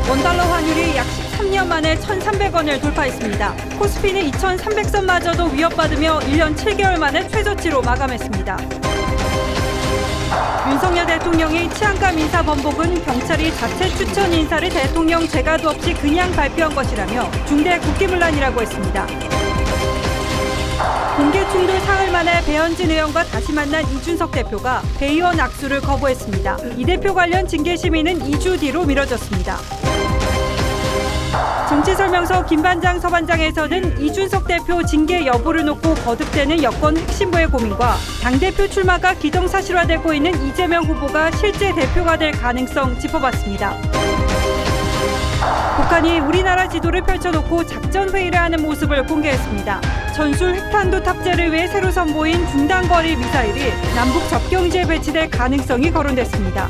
원달러 환율이 약 13년 만에 1,300원을 돌파했습니다. 코스피는 2,300선마저도 위협받으며 1년 7개월 만에 최저치로 마감했습니다. 윤석열 대통령의 치안감 인사 번복은 경찰이 자체 추천 인사를 대통령 재가도 없이 그냥 발표한 것이라며 중대 국기문란이라고 했습니다. 공개 충돌 사흘 만에 배현진 의원과 다시 만난 이준석 대표가 대의원 악수를 거부했습니다. 이 대표 관련 징계 심의는 2주 뒤로 미뤄졌습니다. 정치설명서 김반장 서반장에서는 이준석 대표 징계 여부를 놓고 거듭되는 여권 핵심부의 고민과 당대표 출마가 기정사실화되고 있는 이재명 후보가 실제 대표가 될 가능성 짚어봤습니다. 북한이 우리나라 지도를 펼쳐놓고 작전회의를 하는 모습을 공개했습니다. 전술 핵탄두 탑재를 위해 새로 선보인 중단거리 미사일이 남북 접경지에 배치될 가능성이 거론됐습니다.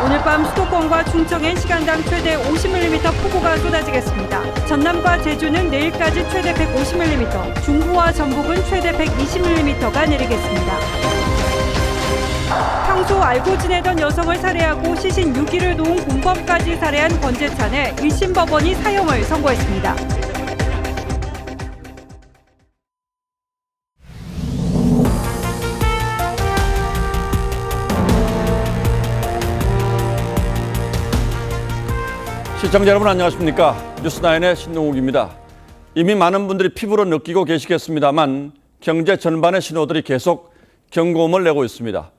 오늘 밤 수도권과 충청엔 시간당 최대 50mm 폭우가 쏟아지겠습니다. 전남과 제주는 내일까지 최대 150mm, 중부와 전북은 최대 120mm가 내리겠습니다. 평소 알고 지내던 여성을 살해하고 시신 6일을 놓은 공범까지 살해한 권재찬에 1심 법원이 사형을 선고했습니다. 시청자 여러분 안녕하십니까? 뉴스9의 신동욱입니다. 이미 많은 분들이 피부로 느끼고 계시겠습니다만 경제 전반의 신호들이 계속 경고음을 내고 있습니다.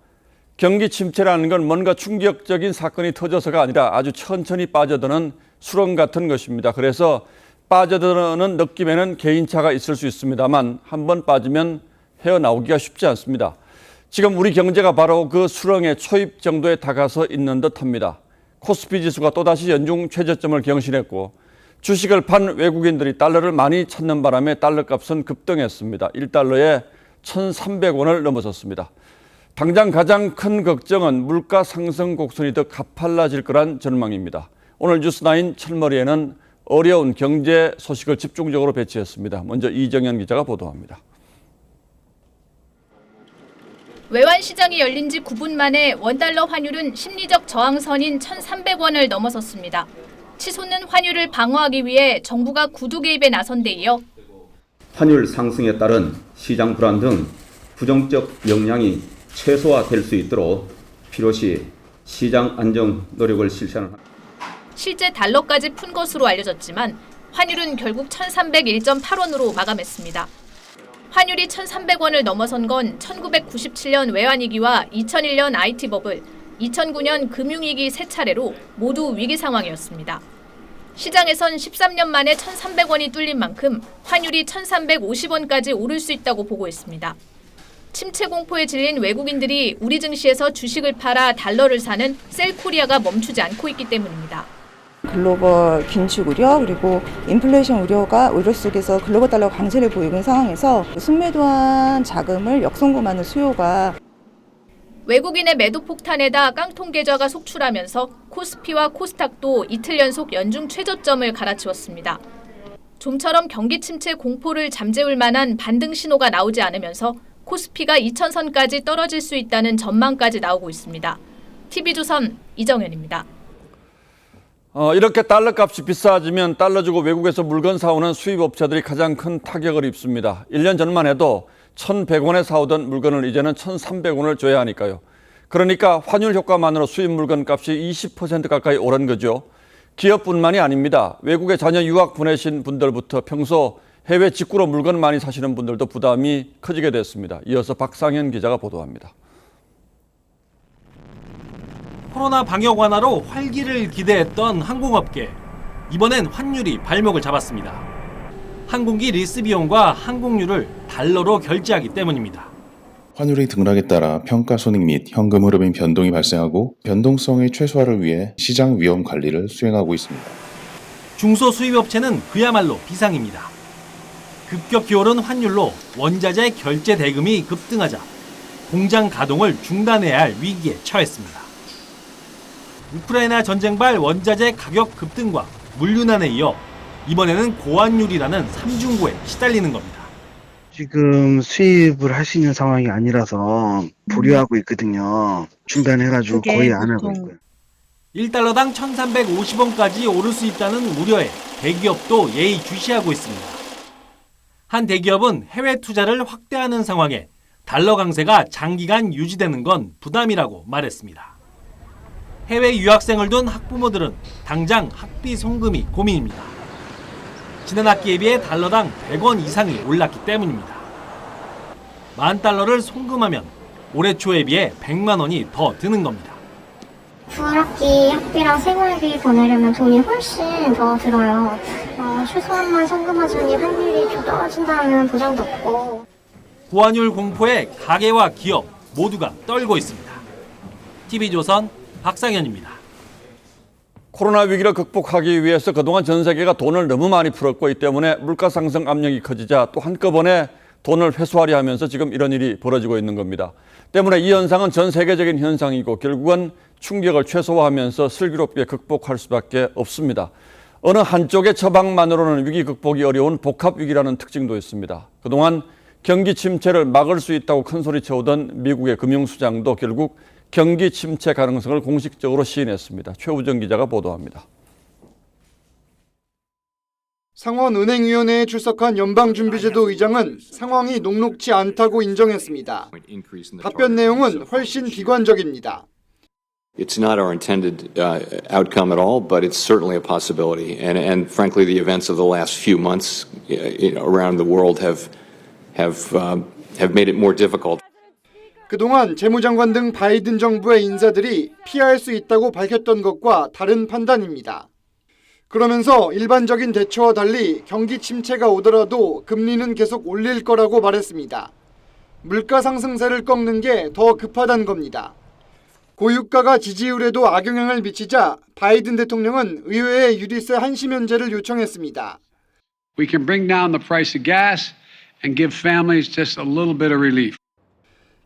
경기 침체라는 건 뭔가 충격적인 사건이 터져서가 아니라 아주 천천히 빠져드는 수렁 같은 것입니다. 그래서 빠져드는 느낌에는 개인차가 있을 수 있습니다만 한번 빠지면 헤어나오기가 쉽지 않습니다. 지금 우리 경제가 바로 그 수렁의 초입 정도에 다가서 있는 듯합니다. 코스피 지수가 또다시 연중 최저점을 경신했고 주식을 판 외국인들이 달러를 많이 찾는 바람에 달러 값은 급등했습니다. 1달러에 1,300원을 넘어섰습니다. 당장 가장 큰 걱정은 물가 상승 곡선이 더 가팔라질 거란 전망입니다. 오늘 뉴스9 철머리에는 어려운 경제 소식을 집중적으로 배치했습니다. 먼저 이정현 기자가 보도합니다. 외환시장이 열린 지 9분 만에 원달러 환율은 심리적 저항선인 1,300원을 넘어섰습니다. 치솟는 환율을 방어하기 위해 정부가 구두 개입에 나선 데 이어 환율 상승에 따른 시장 불안 등 부정적 영향이 최소화될 수 있도록 필요시 시장 안정 노력을 실시하는 실제 달러까지 푼 것으로 알려졌지만 환율은 결국 1,301.8원으로 마감했습니다. 환율이 1,300원을 넘어선 건 1997년 외환위기와 2001년 IT 버블, 2009년 금융위기 세 차례로 모두 위기 상황이었습니다. 시장에선 13년 만에 1,300원이 뚫린 만큼 환율이 1,350원까지 오를 수 있다고 보고 있습니다. 침체 공포에 질린 외국인들이 우리 증시에서 주식을 팔아 달러를 사는 셀코리아가 멈추지 않고 있기 때문입니다. 글로벌 긴축 우려 그리고 인플레이션 우려 속에서 글로벌 달러 강세를 보이고 있는 상황에서 순매도한 자금을 역송금하는 수요가 외국인의 매도 폭탄에다 깡통 계좌가 속출하면서 코스피와 코스닥도 이틀 연속 연중 최저점을 갈아치웠습니다. 좀처럼 경기 침체 공포를 잠재울 만한 반등 신호가 나오지 않으면서 코스피가 2,000선까지 떨어질 수 있다는 전망까지 나오고 있습니다. TV조선 이정현입니다. 이렇게 달러 값이 비싸지면 달러 주고 외국에서 물건 사오는 수입업체들이 가장 큰 타격을 입습니다. 1년 전만 해도 1,100원에 사오던 물건을 이제는 1,300원을 줘야 하니까요. 그러니까 환율 효과만으로 수입 물건 값이 20% 가까이 오른 거죠. 기업뿐만이 아닙니다. 외국에 자녀 유학 보내신 분들부터 평소 해외 직구로 물건 많이 사시는 분들도 부담이 커지게 됐습니다. 이어서 박상현 기자가 보도합니다. 코로나 방역 완화로 활기를 기대했던 항공업계. 이번엔 환율이 발목을 잡았습니다. 항공기 리스 비용과 항공료를 달러로 결제하기 때문입니다. 환율의 등락에 따라 평가 손익 및 현금 흐름의 변동이 발생하고 변동성의 최소화를 위해 시장 위험 관리를 수행하고 있습니다. 중소수입업체는 그야말로 비상입니다. 급격히 오른 환율로 원자재 결제 대금이 급등하자 공장 가동을 중단해야 할 위기에 처했습니다. 우크라이나 전쟁발 원자재 가격 급등과 물류난에 이어 이번에는 고환율이라는 삼중고에 시달리는 겁니다. 지금 수입을 할 수 있는 상황이 아니라서 보류하고 있거든요. 중단해가지고 거의 안 하고 있고요. 1달러당 1,350원까지 오를 수 있다는 우려에 대기업도 예의주시하고 있습니다. 한 대기업은 해외 투자를 확대하는 상황에 달러 강세가 장기간 유지되는 건 부담이라고 말했습니다. 해외 유학생을 둔 학부모들은 당장 학비 송금이 고민입니다. 지난 학기에 비해 달러당 100원 이상이 올랐기 때문입니다. $10,000를 송금하면 올해 초에 비해 100만 원이 더 드는 겁니다. 부활학기 학비랑 생활비 보내려면 돈이 훨씬 더 들어요. 최소한만 송금하자니 환율이 좀 떨어진다는 보장도 없고. 고환율 공포에 가게와 기업 모두가 떨고 있습니다. TV조선 박상현입니다. 코로나 위기를 극복하기 위해서 그동안 전 세계가 돈을 너무 많이 풀었고 이 때문에 물가 상승 압력이 커지자 또 한꺼번에 돈을 회수하려 하면서 지금 이런 일이 벌어지고 있는 겁니다. 때문에 이 현상은 전 세계적인 현상이고 결국은 충격을 최소화하면서 슬기롭게 극복할 수밖에 없습니다. 어느 한쪽의 처방만으로는 위기 극복이 어려운 복합 위기라는 특징도 있습니다. 그동안 경기 침체를 막을 수 있다고 큰소리 쳐오던 미국의 금융수장도 결국 경기 침체 가능성을 공식적으로 시인했습니다. 최우정 기자가 보도합니다. 상원은행위원회에 출석한 연방준비제도 의장은 상황이 녹록지 않다고 인정했습니다. 답변 내용은 훨씬 비관적입니다. It's not our intended outcome at all, but it's certainly a possibility. And frankly, the events of the last few months around the world have made it more difficult. 그동안 재무장관 등 바이든 정부의 인사들이 피할 수 있다고 밝혔던 것과 다른 판단입니다. 그러면서 일반적인 대처와 달리 경기 침체가 오더라도 금리는 계속 올릴 거라고 말했습니다. 물가 상승세를 꺾는 게 더 급하다는 겁니다. 고유가가 지지율에도 악영향을 미치자 바이든 대통령은 의회에 유류세 한시 면제를 요청했습니다. We can bring down the price of gas and give families just a little bit of relief.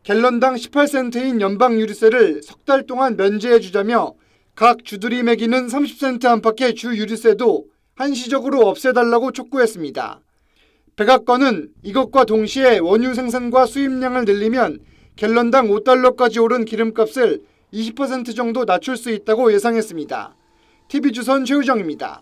갤런당 18센트인 연방 유류세를 석 달 동안 면제해 주자며 각 주들이 매기는 30센트 안팎의 주 유류세도 한시적으로 없애달라고 촉구했습니다. 백악관은 이것과 동시에 원유 생산과 수입량을 늘리면 갤런당 5달러까지 오른 기름값을 20% 정도 낮출 수 있다고 예상했습니다. TV조선 최우정입니다.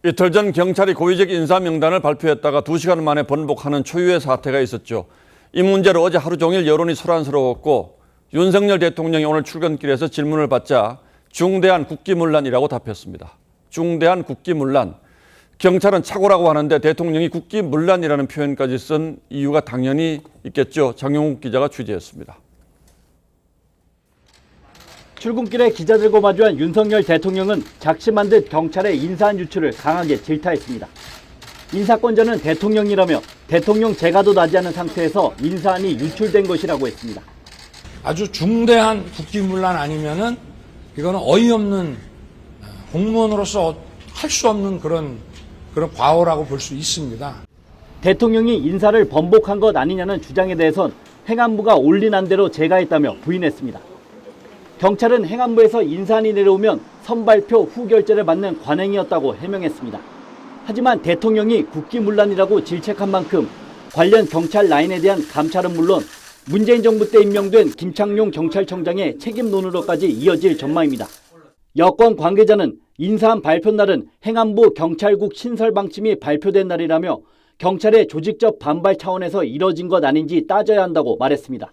이틀 전 경찰이 고위직 인사 명단을 발표했다가 2시간 만에 번복하는 초유의 사태가 있었죠. 이 문제로 어제 하루 종일 여론이 소란스러웠고 윤석열 대통령이 오늘 출근길에서 질문을 받자 중대한 국기문란이라고 답했습니다. 중대한 국기문란. 경찰은 착오라고 하는데 대통령이 국기문란이라는 표현까지 쓴 이유가 당연히 있겠죠. 장용욱 기자가 취재했습니다. 출근길에 기자들과 마주한 윤석열 대통령은 작심한 듯 경찰의 인사한 유출을 강하게 질타했습니다. 인사권자는 대통령이라며 대통령 재가도 나지 않은 상태에서 인사안이 유출된 것이라고 했습니다. 아주 중대한 국기문란 아니면은 이거는 어이없는 공무원으로서 할 수 없는 그런 과오라고 볼 수 있습니다. 대통령이 인사를 번복한 것 아니냐는 주장에 대해선 행안부가 올린한 대로 재가했다며 부인했습니다. 경찰은 행안부에서 인사안이 내려오면 선발표 후 결재를 받는 관행이었다고 해명했습니다. 하지만 대통령이 국기문란이라고 질책한 만큼 관련 경찰 라인에 대한 감찰은 물론 문재인 정부 때 임명된 김창룡 경찰청장의 책임 논의로까지 이어질 전망입니다. 여권 관계자는 인사안 발표 날은 행안부 경찰국 신설 방침이 발표된 날이라며 경찰의 조직적 반발 차원에서 이뤄진 것 아닌지 따져야 한다고 말했습니다.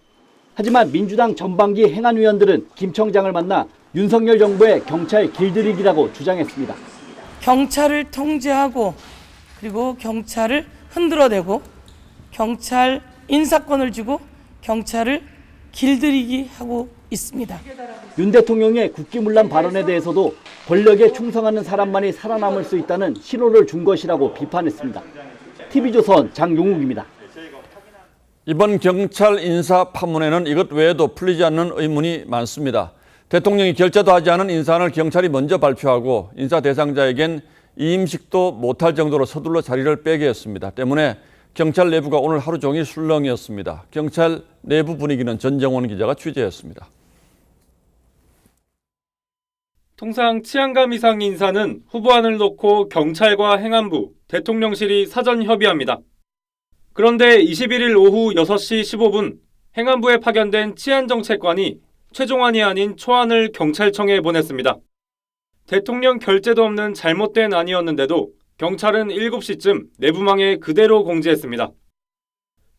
하지만 민주당 전반기 행안위원들은 김 청장을 만나 윤석열 정부의 경찰 길들이기라고 주장했습니다. 경찰을 통제하고 그리고 경찰을 흔들어대고 경찰 인사권을 주고 경찰을 길들이기 하고 있습니다. 윤 대통령의 국기문란 발언에 대해서도 권력에 충성하는 사람만이 살아남을 수 있다는 신호를 준 것이라고 비판했습니다. TV조선 장용욱입니다. 이번 경찰 인사 파문에는 이것 외에도 풀리지 않는 의문이 많습니다. 대통령이 결재도 하지 않은 인사안을 경찰이 먼저 발표하고 인사 대상자에겐 이임식도 못할 정도로 서둘러 자리를 빼게 했습니다. 때문에 경찰 내부가 오늘 하루 종일 술렁이었습니다. 경찰 내부 분위기는 전정원 기자가 취재했습니다. 통상 치안감 이상 인사는 후보안을 놓고 경찰과 행안부, 대통령실이 사전 협의합니다. 그런데 21일 오후 6시 15분 행안부에 파견된 치안정책관이 최종안이 아닌 초안을 경찰청에 보냈습니다. 대통령 결재도 없는 잘못된 안이었는데도 경찰은 7시쯤 내부망에 그대로 공지했습니다.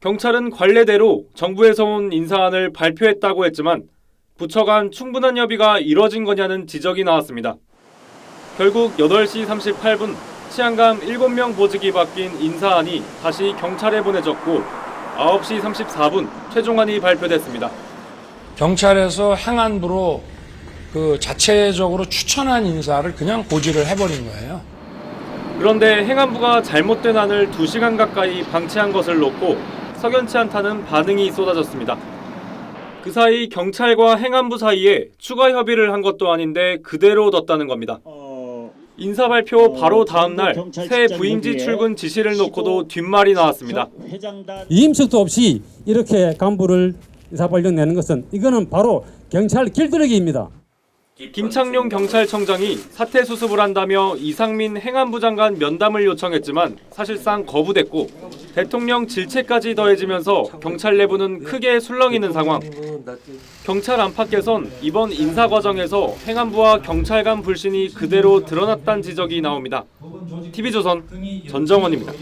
경찰은 관례대로 정부에서 온 인사안을 발표했다고 했지만 부처 간 충분한 협의가 이뤄진 거냐는 지적이 나왔습니다. 결국 8시 38분 치안감 7명 보직이 바뀐 인사안이 다시 경찰에 보내졌고 9시 34분 최종안이 발표됐습니다. 경찰에서 행안부로 그 자체적으로 추천한 인사를 그냥 고지를 해버린 거예요. 그런데 행안부가 잘못된 안을 2시간 가까이 방치한 것을 놓고 석연치 않다는 반응이 쏟아졌습니다. 그 사이 경찰과 행안부 사이에 추가 협의를 한 것도 아닌데 그대로 뒀다는 겁니다. 인사 발표 바로 다음 날 새 부임지 출근 지시를 놓고도 뒷말이 나왔습니다. 이임식도 없이 이렇게 간부를 인사발령 내는 것은 이거는 바로 경찰 길들이기입니다. 김창룡 경찰청장이 사퇴 수습을 한다며 이상민 행안부 장관 면담을 요청했지만 사실상 거부됐고 대통령 질책까지 더해지면서 경찰 내부는 크게 술렁이는 상황. 경찰 안팎에선 이번 인사 과정에서 행안부와 경찰 간 불신이 그대로 드러났다는 지적이 나옵니다. TV조선 전정원입니다.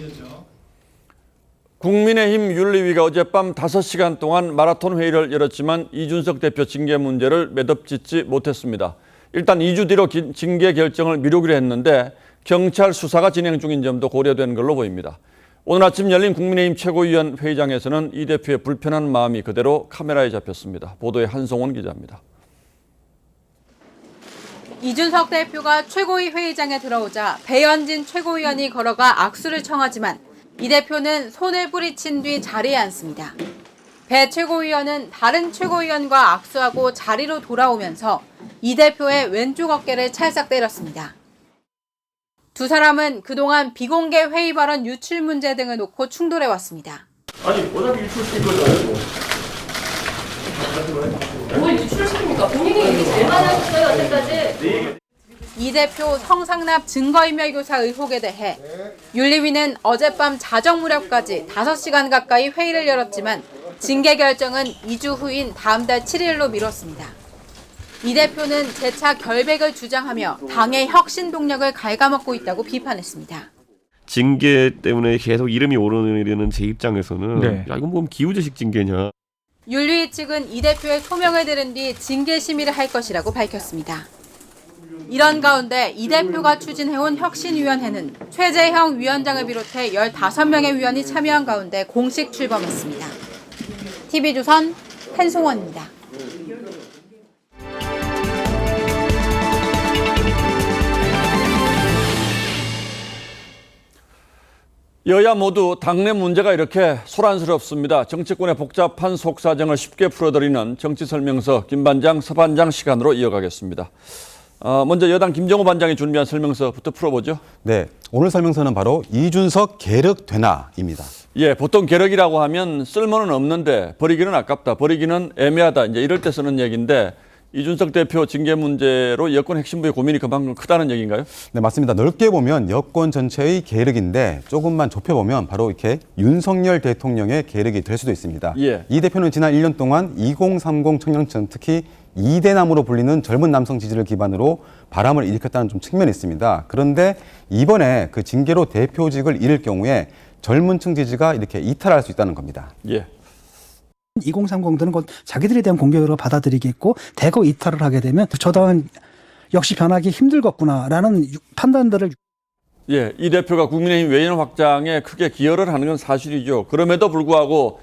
국민의힘 윤리위가 어젯밤 5시간 동안 마라톤 회의를 열었지만 이준석 대표 징계 문제를 매듭짓지 못했습니다. 일단 2주 뒤로 징계 결정을 미루기로 했는데 경찰 수사가 진행 중인 점도 고려된 걸로 보입니다. 오늘 아침 열린 국민의힘 최고위원 회의장에서는 이 대표의 불편한 마음이 그대로 카메라에 잡혔습니다. 보도에 한송원 기자입니다. 이준석 대표가 최고위 회의장에 들어오자 배현진 최고위원이 걸어가 악수를 청하지만 이 대표는 손을 뿌리친 뒤 자리에 앉습니다. 배 최고위원은 다른 최고위원과 악수하고 자리로 돌아오면서 이 대표의 왼쪽 어깨를 찰싹 때렸습니다. 두 사람은 그동안 비공개 회의 발언 유출 문제 등을 놓고 충돌해왔습니다. 아니 어차피 유출시킨 거잖아요. 뭘 유출시킵니까? 본인이 얘기 제일 많이 하셨어요, 여태까지. 이 대표 성상납 증거인멸교사 의혹에 대해 윤리위는 어젯밤 자정 무렵까지 5시간 가까이 회의를 열었지만 징계 결정은 2주 후인 다음 달 7일로 미뤘습니다. 이 대표는 재차 결백을 주장하며 당의 혁신 동력을 갉아먹고 있다고 비판했습니다. 징계 때문에 계속 이름이 오르는 제 입장에서는 야, 이건 뭐 기우제식 징계냐. 윤리위 측은 이 대표의 소명을 들은 뒤 징계 심의를 할 것이라고 밝혔습니다. 이런 가운데 이 대표가 추진해온 혁신위원회는 최재형 위원장을 비롯해 15명의 위원이 참여한 가운데 공식 출범했습니다. TV조선 한송원입니다. 여야 모두 당내 문제가 이렇게 소란스럽습니다. 정치권의 복잡한 속사정을 쉽게 풀어드리는 정치설명서 김반장, 서반장 시간으로 이어가겠습니다. 먼저 여당 김정호 반장이 준비한 설명서부터 풀어보죠. 네, 오늘 설명서는 바로 이준석 계륵 되나입니다. 예, 보통 계륵이라고 하면 쓸모는 없는데 버리기는 아깝다, 버리기는 애매하다, 이제 이럴 때 쓰는 얘기인데 이준석 대표 징계 문제로 여권 핵심부의 고민이 그만큼 크다는 얘기인가요? 네, 맞습니다. 넓게 보면 여권 전체의 계륵인데 조금만 좁혀보면 바로 이렇게 윤석열 대통령의 계륵이 될 수도 있습니다. 예. 이 대표는 지난 1년 동안 2030 청년층, 특히 2대남으로 불리는 젊은 남성 지지를 기반으로 바람을 일으켰다는 좀 측면이 있습니다. 그런데 이번에 그 징계로 대표직을 잃을 경우에 젊은 층 지지가 이렇게 이탈할 수 있다는 겁니다. 예. 2030들은 곧 자기들에 대한 공격으로 받아들이겠고 대거 이탈을 하게 되면 저 당은 역시 변하기 힘들겠구나라는 판단들을. 예, 이 대표가 국민의힘 외연 확장에 크게 기여를 하는 건 사실이죠. 그럼에도 불구하고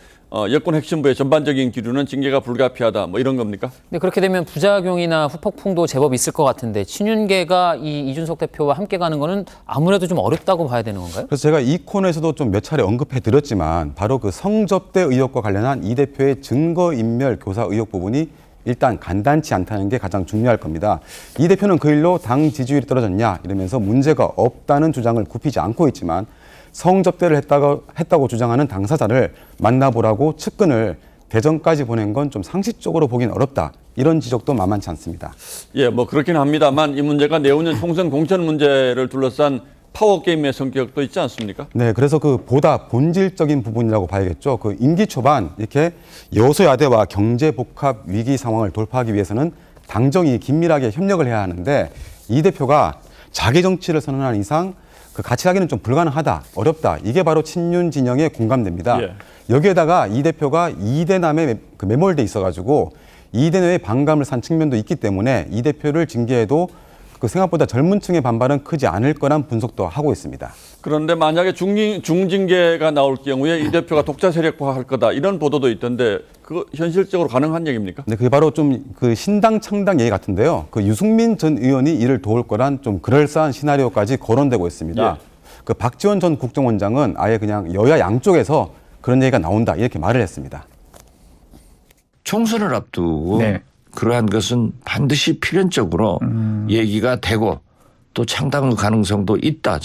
여권 핵심부의 전반적인 기류는 징계가 불가피하다, 뭐 이런 겁니까? 네, 그렇게 되면 부작용이나 후폭풍도 제법 있을 것 같은데 친윤계가 이준석 대표와 함께 가는 거는 아무래도 좀 어렵다고 봐야 되는 건가요? 그래서 제가 이 코너에서도 좀 몇 차례 언급해 드렸지만 바로 그 성접대 의혹과 관련한 이 대표의 증거인멸 교사 의혹 부분이 일단 간단치 않다는 게 가장 중요할 겁니다. 이 대표는 그 일로 당 지지율이 떨어졌냐 이러면서 문제가 없다는 주장을 굽히지 않고 있지만 성접대를 했다고 주장하는 당사자를 만나보라고 측근을 대전까지 보낸 건 좀 상식적으로 보긴 어렵다. 이런 지적도 만만치 않습니다. 예, 뭐 그렇긴 합니다만 이 문제가 내후년 총선 공천 문제를 둘러싼 파워게임의 성격도 있지 않습니까? 네, 그래서 그 보다 본질적인 부분이라고 봐야겠죠. 그 임기 초반 이렇게 여소야대와 경제 복합 위기 상황을 돌파하기 위해서는 당정이 긴밀하게 협력을 해야 하는데 이 대표가 자기 정치를 선언한 이상 그 같이 하기는 좀 불가능하다, 어렵다. 이게 바로 친윤 진영에 공감됩니다. 예. 여기에다가 이 대표가 이대남에 그 매몰돼 있어가지고 이대녀의 반감을 산 측면도 있기 때문에 이 대표를 징계해도 그 생각보다 젊은 층의 반발은 크지 않을 거란 분석도 하고 있습니다. 그런데 만약에 중징계가 나올 경우에 이 대표가 독자 세력화할 거다 이런 보도도 있던데 그 현실적으로 가능한 얘기입니까? 네, 그게 바로 좀 그 신당 창당 얘기 같은데요. 그 유승민 전 의원이 이를 도울 거란 좀 그럴싸한 시나리오까지 거론되고 있습니다. 예. 그 박지원 전 국정원장은 아예 그냥 여야 양쪽에서 그런 얘기가 나온다 이렇게 말을 했습니다. 총선을 앞두고 그러한 것은 반드시 필연적으로 얘기가 되고 또 창당 가능성도 있다.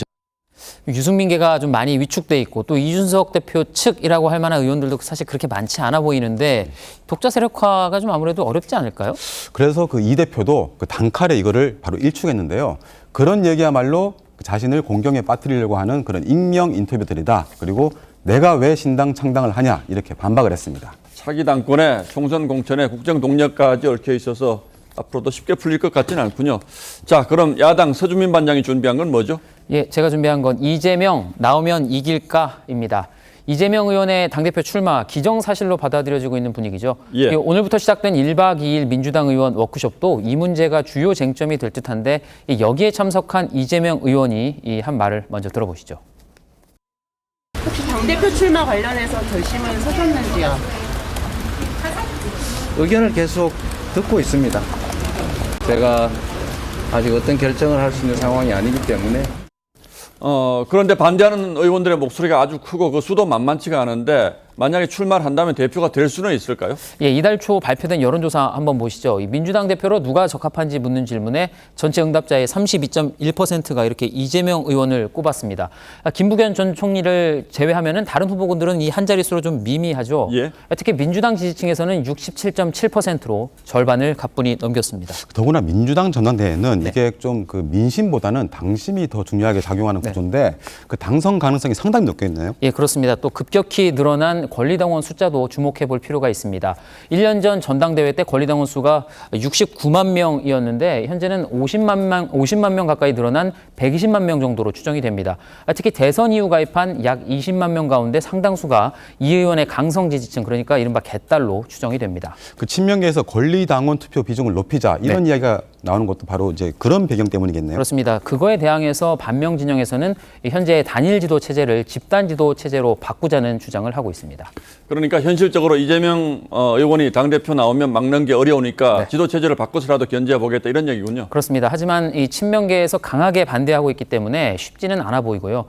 유승민계가 좀 많이 위축돼 있고 또 이준석 대표 측이라고 할 만한 의원들도 사실 그렇게 많지 않아 보이는데 독자 세력화가 좀 아무래도 어렵지 않을까요? 그래서 그 이 대표도 그 단칼에 이거를 바로 일축했는데요. 그런 얘기야말로 자신을 공경에 빠뜨리려고 하는 그런 익명 인터뷰들이다. 그리고 내가 왜 신당 창당을 하냐 이렇게 반박을 했습니다. 차기 당권에 총선 공천에 국정 동력까지 얽혀 있어서 앞으로도 쉽게 풀릴 것 같지는 않군요. 자, 그럼 야당 서주민 반장이 준비한 건 뭐죠? 예, 제가 준비한 건 이재명 나오면 이길까입니다. 이재명 의원의 당대표 출마 기정사실로 받아들여지고 있는 분위기죠. 예. 오늘부터 시작된 1박 2일 민주당 의원 워크숍도 이 문제가 주요 쟁점이 될 듯한데 여기에 참석한 이재명 의원이 한 말을 먼저 들어보시죠. 혹시 당대표 출마 관련해서 결심을 서셨는지요? 의견을 계속 듣고 있습니다. 제가 아직 어떤 결정을 할 수 있는 상황이 아니기 때문에. 그런데 반대하는 의원들의 목소리가 아주 크고 그 수도 만만치가 않은데 만약에 출마를 한다면 대표가 될 수는 있을까요? 예, 이달 초 발표된 여론조사 한번 보시죠. 이 민주당 대표로 누가 적합한지 묻는 질문에 전체 응답자의 32.1%가 이렇게 이재명 의원을 꼽았습니다. 김부겸 전 총리를 제외하면은 다른 후보군들은 이 한 자릿수로 좀 미미하죠. 예. 특히 민주당 지지층에서는 67.7%로 절반을 가뿐히 넘겼습니다. 더구나 민주당 전당대회는 이게 좀 그 민심보다는 당심이 더 중요하게 작용하는 구조인데 그 당선 가능성이 상당히 높겠네요. 예, 그렇습니다. 또 급격히 늘어난 권리당원 숫자도 주목해 볼 필요가 있습니다. 1년 전 전당대회 때 권리당원 수가 69만 명이었는데 현재는 50만 명 가까이 늘어난 120만 명 정도로 추정이 됩니다. 특히 대선 이후 가입한 약 20만 명 가운데 상당수가 이 의원의 강성 지지층, 그러니까 이른바 개딸로 추정이 됩니다. 그 친명계에서 권리당원 투표 비중을 높이자 이런 이야기가 나오는 것도 바로 이제 그런 배경 때문이겠네요. 그렇습니다. 그거에 대항해서 반명 진영에서는 현재 단일 지도 체제를 집단 지도 체제로 바꾸자는 주장을 하고 있습니다. 그러니까 현실적으로 이재명 의원이 당대표 나오면 막는 게 어려우니까 지도 체제를 바꿔서라도 견제해 보겠다 이런 얘기군요. 그렇습니다. 하지만 이 친명계에서 강하게 반대하고 있기 때문에 쉽지는 않아 보이고요.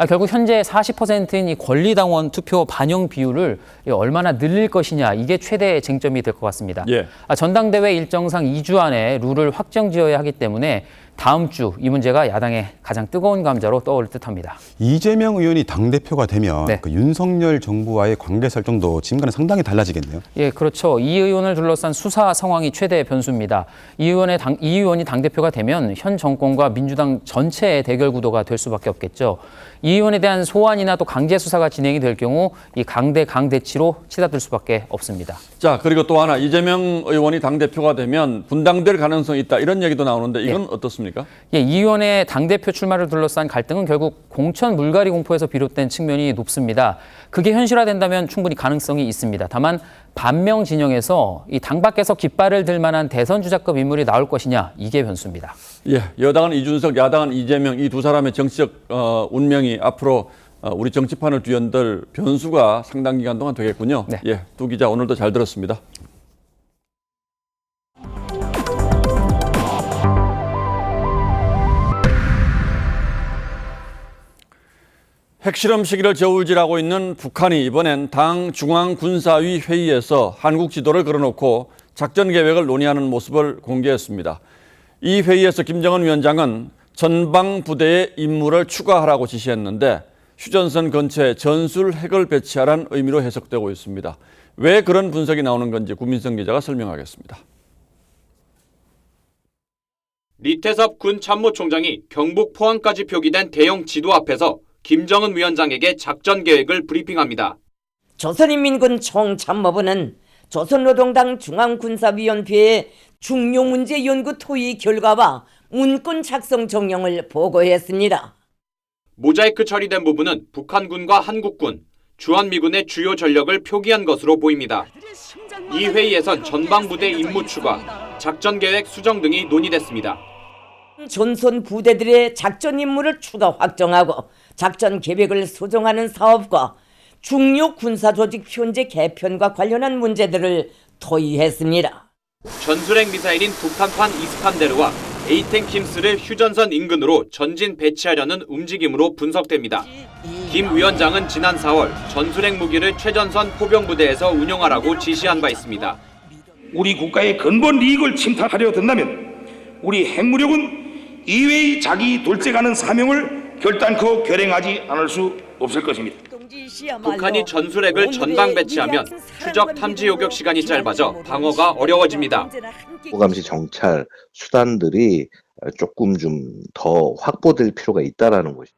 결국 현재 40%인 이 권리당원 투표 반영 비율을 얼마나 늘릴 것이냐, 이게 최대 쟁점이 될 것 같습니다. 예. 전당대회 일정상 2주 안에 룰을 확정지어야 하기 때문에 다음 주 이 문제가 야당의 가장 뜨거운 감자로 떠오를 듯합니다. 이재명 의원이 당대표가 되면 그 윤석열 정부와의 관계 설정도 지금과는 상당히 달라지겠네요. 예, 그렇죠. 이 의원을 둘러싼 수사 상황이 최대 변수입니다. 이 의원이 당대표가 되면 현 정권과 민주당 전체의 대결 구도가 될 수밖에 없겠죠. 이 의원에 대한 소환이나 또 강제 수사가 진행이 될 경우 이 강대치로 치닫을 수밖에 없습니다. 자, 그리고 또 하나 이재명 의원이 당대표가 되면 분당될 가능성이 있다 이런 얘기도 나오는데 이건 어떻습니까? 예, 이 의원의 당대표 출마를 둘러싼 갈등은 결국 공천 물갈이 공포에서 비롯된 측면이 높습니다. 그게 현실화된다면 충분히 가능성이 있습니다. 다만 반명 진영에서 이 당 밖에서 깃발을 들 만한 대선 주자급 인물이 나올 것이냐, 이게 변수입니다. 예, 여당은 이준석, 야당은 이재명, 이 두 사람의 정치적 운명이 앞으로 우리 정치판을 뒤흔들 변수가 상당 기간 동안 되겠군요. 예, 두 기자 오늘도 잘 들었습니다. 핵실험 시기를 저울질하고 있는 북한이 이번엔 당 중앙군사위 회의에서 한국 지도를 걸어놓고 작전 계획을 논의하는 모습을 공개했습니다. 이 회의에서 김정은 위원장은 전방 부대의 임무를 추가하라고 지시했는데 휴전선 근처에 전술 핵을 배치하라는 의미로 해석되고 있습니다. 왜 그런 분석이 나오는 건지 구민성 기자가 설명하겠습니다. 리태섭 군 참모총장이 경북 포항까지 표기된 대형 지도 앞에서 김정은 위원장에게 작전 계획을 브리핑합니다. 조선인민군 총참모부는 조선노동당 중앙군사위원회에 중요문제 연구 토의 결과와 문건 작성 정령을 보고했습니다. 모자이크 처리된 부분은 북한군과 한국군, 주한미군의 주요 전력을 표기한 것으로 보입니다. 이 회의에선 전방부대 임무 추가, 작전계획 수정 등이 논의됐습니다. 전선 부대들의 작전 임무를 추가 확정하고 작전 계획을 수정하는 사업과 중요 군사조직 편제 개편과 관련한 문제들을 토의했습니다. 전술핵 미사일인 북한판 이스칸데르와 에이탱킴스를 휴전선 인근으로 전진 배치하려는 움직임으로 분석됩니다. 김 위원장은 지난 4월 전술핵 무기를 최전선 포병부대에서 운용하라고 지시한 바 있습니다. 우리 국가의 근본 이익을 침탈하려 든다면 우리 핵무력은 이외의 자기 돌직하는 사명을 결단코 결행하지 않을 수 없을 것입니다. 북한이 전술핵을 전방 배치하면 추적 탐지 요격 시간이 짧아져 방어가 어려워집니다. 호감시 정찰 수단들이 조금 좀 더 확보될 필요가 있다라는 것이.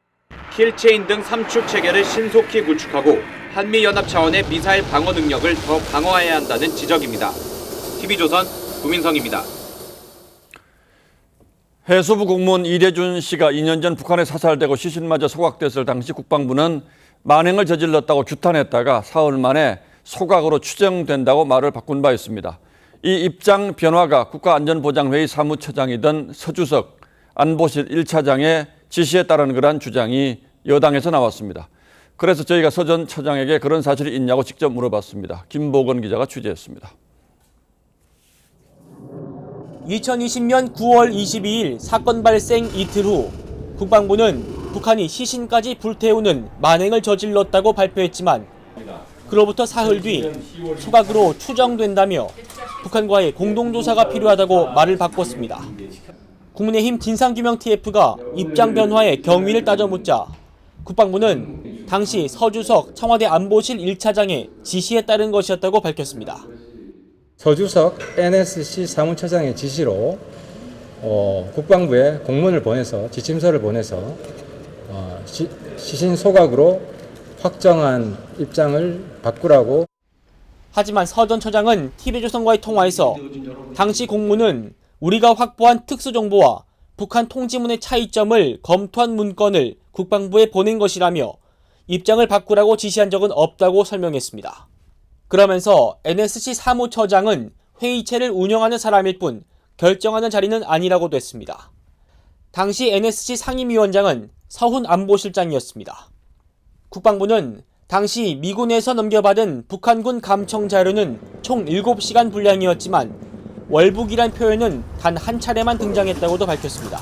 킬체인 등 3축 체계를 신속히 구축하고 한미연합 차원의 미사일 방어 능력을 더 강화해야 한다는 지적입니다. TV조선 구민성입니다. 해수부 공무원 이대준 씨가 2년 전 북한에 사살되고 시신마저 소각됐을 당시 국방부는 만행을 저질렀다고 규탄했다가 사흘 만에 소각으로 추정된다고 말을 바꾼 바 있습니다. 이 입장 변화가 국가안전보장회의 사무처장이던 서주석 안보실 1차장의 지시에 따른 거란 주장이 여당에서 나왔습니다. 그래서 저희가 서 전 처장에게 그런 사실이 있냐고 직접 물어봤습니다. 김보건 기자가 취재했습니다. 2020년 9월 22일 사건 발생 이틀 후 국방부는 북한이 시신까지 불태우는 만행을 저질렀다고 발표했지만 그로부터 사흘 뒤 소각으로 추정된다며 북한과의 공동조사가 필요하다고 말을 바꿨습니다. 국민의힘 진상규명 TF가 입장 변화에 경위를 따져묻자 국방부는 당시 서주석 청와대 안보실 1차장의 지시에 따른 것이었다고 밝혔습니다. 서주석 NSC 사무처장의 지시로 국방부에 공문을 보내서 지침서를 보내서 시신 소각으로 확정한 입장을 바꾸라고. 하지만 서 전 처장은 TV조선과의 통화에서 당시 공문은 우리가 확보한 특수정보와 북한 통지문의 차이점을 검토한 문건을 국방부에 보낸 것이라며 입장을 바꾸라고 지시한 적은 없다고 설명했습니다. 그러면서 NSC 사무처장은 회의체를 운영하는 사람일 뿐 결정하는 자리는 아니라고도 했습니다. 당시 NSC 상임위원장은 서훈 안보실장이었습니다. 국방부는 당시 미군에서 넘겨받은 북한군 감청 자료는 총 7시간 분량이었지만 월북이란 표현은 단 한 차례만 등장했다고도 밝혔습니다.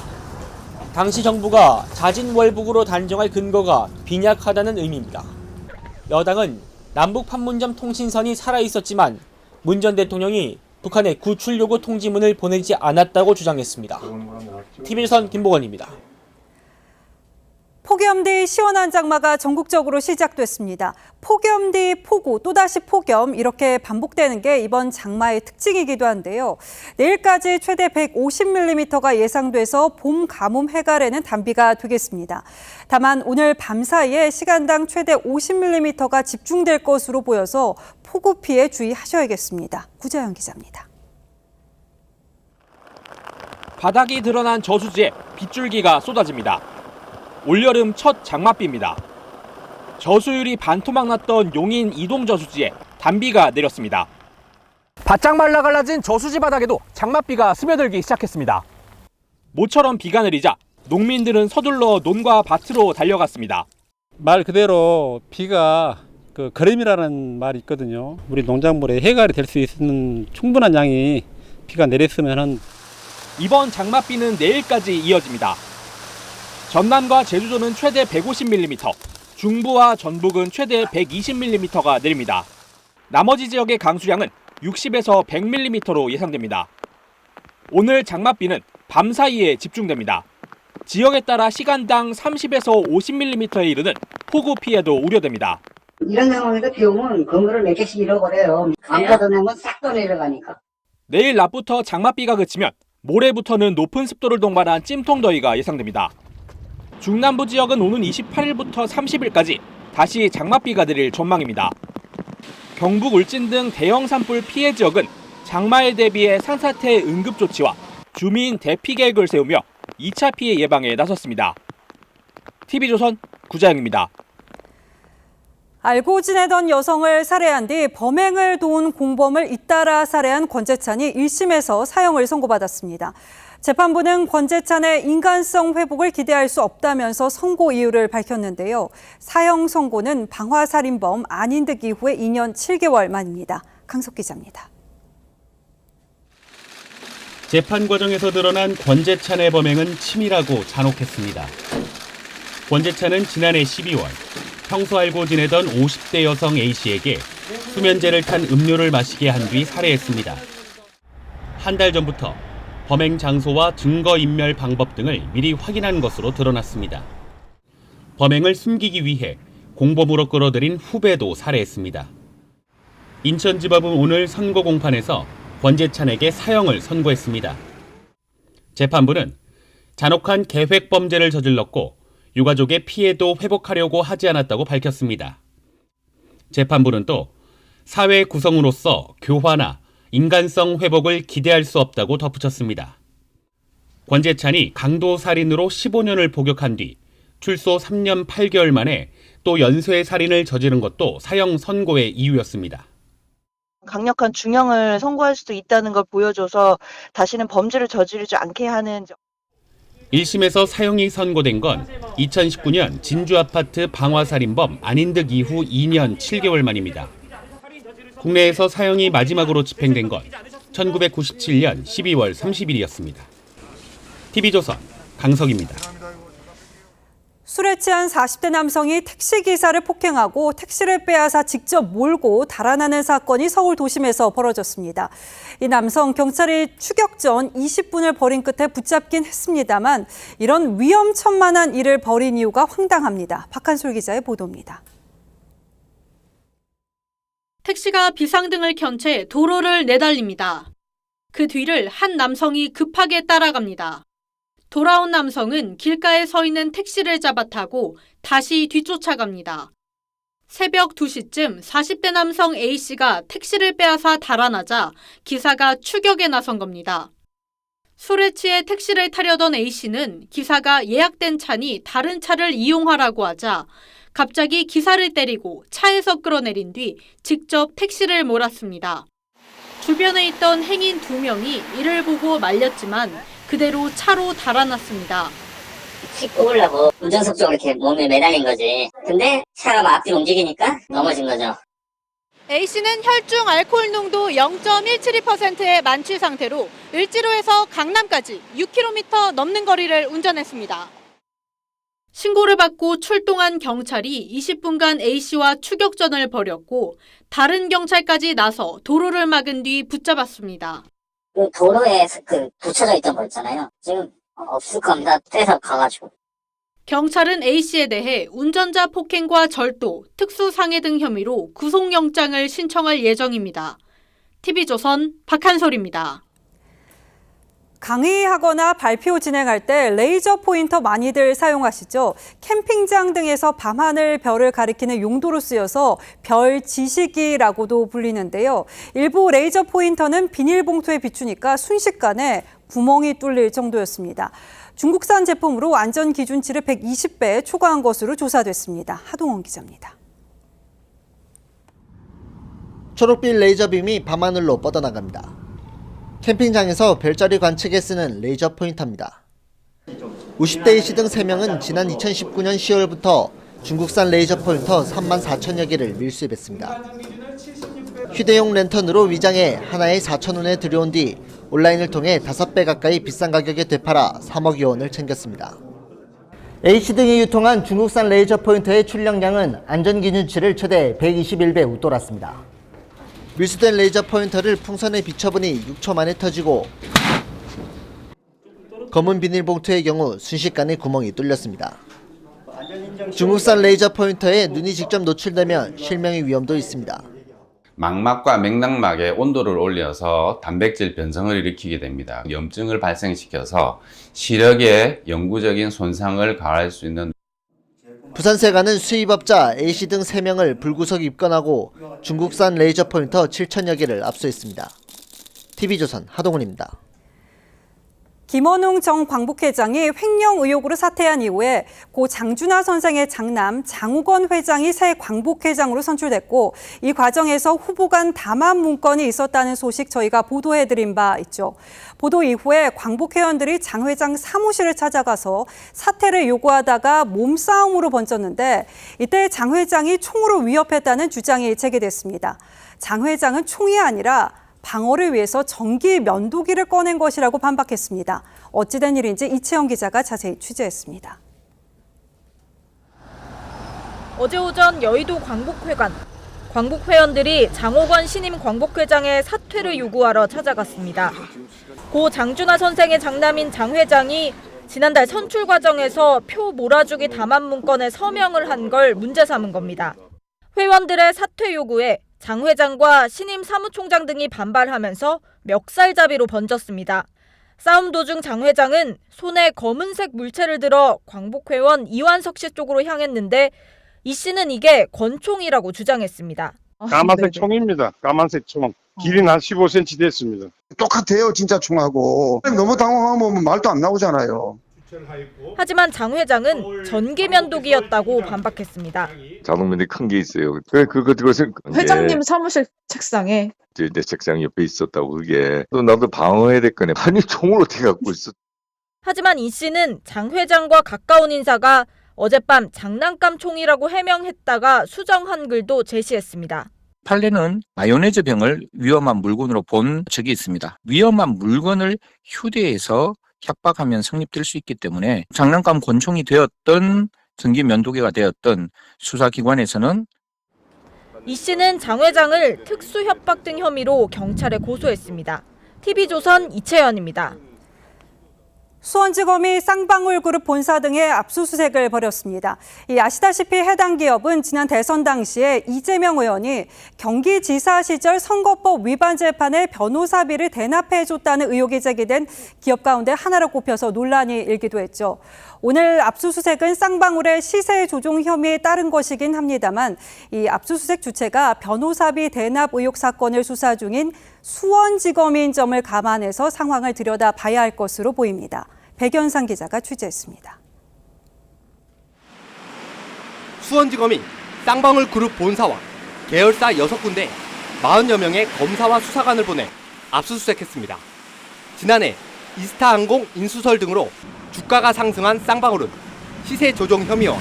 당시 정부가 자진 월북으로 단정할 근거가 빈약하다는 의미입니다. 여당은 남북 판문점 통신선이 살아있었지만 문 전 대통령이 북한에 구출 요구 통지문을 보내지 않았다고 주장했습니다. TV조선 김보건입니다. 폭염 시원한 장마가 전국적으로 시작됐습니다. 폭염 뒤 폭우, 또다시 폭염 이렇게 반복되는 게 이번 장마의 특징이기도 한데요. 내일까지 최대 150mm가 예상돼서 봄 가뭄 해갈에는 단비가 되겠습니다. 다만 오늘 밤 사이에 시간당 최대 50mm가 집중될 것으로 보여서 폭우 피해 주의하셔야겠습니다. 구자연 기자입니다. 바닥이 드러난 저수지에 빗줄기가 쏟아집니다. 올여름 첫 장맛비입니다. 저수율이 반토막 났던 용인 이동저수지에 단비가 내렸습니다. 바짝 말라 갈라진 저수지 바닥에도 장맛비가 스며들기 시작했습니다. 모처럼 비가 내리자 농민들은 서둘러 논과 밭으로 달려갔습니다. 말 그대로 비가 거름이라는 말이 있거든요. 우리 농작물에 해갈이 될 수 있는 충분한 양이 비가 내렸으면 이번 장맛비는 내일까지 이어집니다. 전남과 제주도는 최대 150mm, 중부와 전북은 최대 120mm가 내립니다. 나머지 지역의 강수량은 60에서 100mm로 예상됩니다. 오늘 장맛비는 밤 사이에 집중됩니다. 지역에 따라 시간당 30에서 50mm에 이르는 폭우 피해도 우려됩니다. 이런 상황에서 비 오면 건물을 몇 개씩 잃어버려요. 안 가던 하면 싹 더 내려가니까. 내일 낮부터 장맛비가 그치면 모레부터는 높은 습도를 동반한 찜통더위가 예상됩니다. 중남부 지역은 오는 28일부터 30일까지 다시 장맛비가 내릴 전망입니다. 경북 울진 등 대형 산불 피해 지역은 장마에 대비해 산사태 응급조치와 주민 대피 계획을 세우며 2차 피해 예방에 나섰습니다. TV조선 구자영입니다. 알고 지내던 여성을 살해한 뒤 범행을 도운 공범을 잇따라 살해한 권재찬이 1심에서 사형을 선고받았습니다. 재판부는 권재찬의 인간성 회복을 기대할 수 없다면서 선고 이유를 밝혔는데요. 사형 선고는 방화살인범 안인득 이후에 2년 7개월 만입니다. 강석 기자입니다. 재판 과정에서 드러난 권재찬의 범행은 치밀하고 잔혹했습니다. 권재찬은 지난해 12월 평소 알고 지내던 50대 여성 A씨에게 수면제를 탄 음료를 마시게 한 뒤 살해했습니다. 한 달 전부터 범행 장소와 증거인멸 방법 등을 미리 확인한 것으로 드러났습니다. 범행을 숨기기 위해 공범으로 끌어들인 후배도 살해했습니다. 인천지법은 오늘 선고 공판에서 권재찬에게 사형을 선고했습니다. 재판부는 잔혹한 계획 범죄를 저질렀고 유가족의 피해도 회복하려고 하지 않았다고 밝혔습니다. 재판부는 또 사회 구성으로서 교화나 인간성 회복을 기대할 수 없다고 덧붙였습니다. 권재찬이 강도살인으로 15년을 복역한 뒤 출소 3년 8개월 만에 또 연쇄살인을 저지른 것도 사형 선고의 이유였습니다. 강력한 중형을 선고할 수도 있다는 걸 보여줘서 다시는 범죄를 저지르지 않게 하는 1심에서 사형이 선고된 건 2019년 진주아파트 방화살인범 안인득 이후 2년 7개월 만입니다. 국내에서 사형이 마지막으로 집행된 건 1997년 12월 30일이었습니다. TV조선 강석입니다. 술에 취한 40대 남성이 택시기사를 폭행하고 택시를 빼앗아 직접 몰고 달아나는 사건이 서울 도심에서 벌어졌습니다. 이 남성 경찰이 추격 전 20분을 벌인 끝에 붙잡긴 했습니다만 이런 위험천만한 일을 벌인 이유가 황당합니다. 박한솔 기자의 보도입니다. 택시가 비상등을 켠 채 도로를 내달립니다. 그 뒤를 한 남성이 급하게 따라갑니다. 돌아온 남성은 길가에 서 있는 택시를 잡아 타고 다시 뒤쫓아갑니다. 새벽 2시쯤 40대 남성 A씨가 택시를 빼앗아 달아나자 기사가 추격에 나선 겁니다. 술에 취해 택시를 타려던 A씨는 기사가 예약된 차니 다른 차를 이용하라고 하자 갑자기 기사를 때리고 차에서 끌어내린 뒤 직접 택시를 몰았습니다. 주변에 있던 행인 2명이 이를 보고 말렸지만 그대로 차로 달아났습니다. 씩 뽑으려고 운전석 쪽으로 이렇게 몸에 매달린 거지. 근데 차가 막 앞뒤로 움직이니까 넘어진 거죠. A씨는 혈중 알코올 농도 0.172%의 만취 상태로 을지로에서 강남까지 6km 넘는 거리를 운전했습니다. 신고를 받고 출동한 경찰이 20분간 A씨와 추격전을 벌였고 다른 경찰까지 나서 도로를 막은 뒤 붙잡았습니다. 그 도로에 붙여져 있던 거 있잖아요. 지금 없을 겁니다. 떼서 가가지고. 경찰은 A씨에 대해 운전자 폭행과 절도, 특수상해 등 혐의로 구속영장을 신청할 예정입니다. TV조선 박한솔입니다. 강의하거나 발표 진행할 때 레이저 포인터 많이들 사용하시죠? 캠핑장 등에서 밤하늘 별을 가리키는 용도로 쓰여서 별 지시기라고도 불리는데요. 일부 레이저 포인터는 비닐봉투에 비추니까 순식간에 구멍이 뚫릴 정도였습니다. 중국산 제품으로 안전 기준치를 120배 초과한 것으로 조사됐습니다. 하동원 기자입니다. 초록빛 레이저빔이 밤하늘로 뻗어나갑니다. 캠핑장에서 별자리 관측에 쓰는 레이저 포인터입니다. 50대 A씨 등 3명은 지난 2019년 10월부터 중국산 레이저 포인터 3만 4천여 개를 밀수입했습니다. 휴대용 랜턴으로 위장해 하나에 4,000원에 들여온 뒤 온라인을 통해 5배 가까이 비싼 가격에 되팔아 3억여 원을 챙겼습니다. A씨 등이 유통한 중국산 레이저 포인터의 출력량은 안전기준치를 최대 121배 웃돌았습니다. 밀수된 레이저 포인터를 풍선에 비춰보니 6초 만에 터지고 검은 비닐봉투의 경우 순식간에 구멍이 뚫렸습니다. 중국산 레이저 포인터에 눈이 직접 노출되면 실명의 위험도 있습니다. 망막과 맥락막의 온도를 올려서 단백질 변성을 일으키게 됩니다. 염증을 발생시켜서 시력에 영구적인 손상을 가할 수 있는 부산세관은 수입업자 A씨 등 3명을 불구속 입건하고 중국산 레이저 포인터 7천여 개를 압수했습니다. TV조선 하동훈입니다. 김원웅 전 광복회장이 횡령 의혹으로 사퇴한 이후에 고 장준하 선생의 장남 장우건 회장이 새 광복회장으로 선출됐고 이 과정에서 후보 간 담합 문건이 있었다는 소식 저희가 보도해드린 바 있죠. 보도 이후에 광복회원들이 장 회장 사무실을 찾아가서 사퇴를 요구하다가 몸싸움으로 번졌는데 이때 장 회장이 총으로 위협했다는 주장이 제기됐습니다. 장 회장은 총이 아니라 방어를 위해서 전기 면도기를 꺼낸 것이라고 반박했습니다. 어찌된 일인지 이채영 기자가 자세히 취재했습니다. 어제 오전 여의도 광복회관. 광복회원들이 장호건 신임 광복회장의 사퇴를 요구하러 찾아갔습니다. 고 장준하 선생의 장남인 장 회장이 지난달 선출 과정에서 표 몰아주기 담합 문건에 서명을 한 걸 문제 삼은 겁니다. 회원들의 사퇴 요구에 장 회장과 신임 사무총장 등이 반발하면서 멱살잡이로 번졌습니다. 싸움 도중 장 회장은 손에 검은색 물체를 들어 광복회원 이완석 씨 쪽으로 향했는데 이 씨는 이게 권총이라고 주장했습니다. 까만색 총입니다. 까만색 총. 길이는 한 15cm 됐습니다. 똑같아요, 진짜 총하고. 너무 당황하면 말도 안 나오잖아요. 하지만 장 회장은 전기 면도기였다고 반박했습니다. 자동면이 큰 게 있어요. 그것을 회장님 사무실 책상에 내 책상 옆에 있었다고 그게 또 나도 방어해야 될 거네. 아니 총을 어떻게 갖고 있어? 하지만 이 씨는 장 회장과 가까운 인사가 어젯밤 장난감 총이라고 해명했다가 수정한 글도 제시했습니다. 판례는 마요네즈 병을 위험한 물건으로 본 적이 있습니다. 위험한 물건을 휴대해서 협박하면 성립될 수 있기 때문에 장난감 권총이 되었던 전기 면도기가 되었던 수사기관에서는 이 씨는 장 회장을 특수협박 등 혐의로 경찰에 고소했습니다. TV조선 이채연입니다. 수원지검이 쌍방울그룹 본사 등의 압수수색을 벌였습니다. 아시다시피 해당 기업은 지난 대선 당시에 이재명 의원이 경기지사 시절 선거법 위반 재판에 변호사비를 대납해줬다는 의혹이 제기된 기업 가운데 하나로 꼽혀서 논란이 일기도 했죠. 오늘 압수수색은 쌍방울의 시세 조종 혐의에 따른 것이긴 합니다만 이 압수수색 주체가 변호사비 대납 의혹 사건을 수사 중인 수원지검인 점을 감안해서 상황을 들여다봐야 할 것으로 보입니다. 백연상 기자가 취재했습니다. 수원지검이 쌍방울 그룹 본사와 계열사 6군데 40여 명의 검사와 수사관을 보내 압수수색했습니다. 지난해 이스타항공 인수설 등으로 주가가 상승한 쌍방울은 시세 조종 혐의와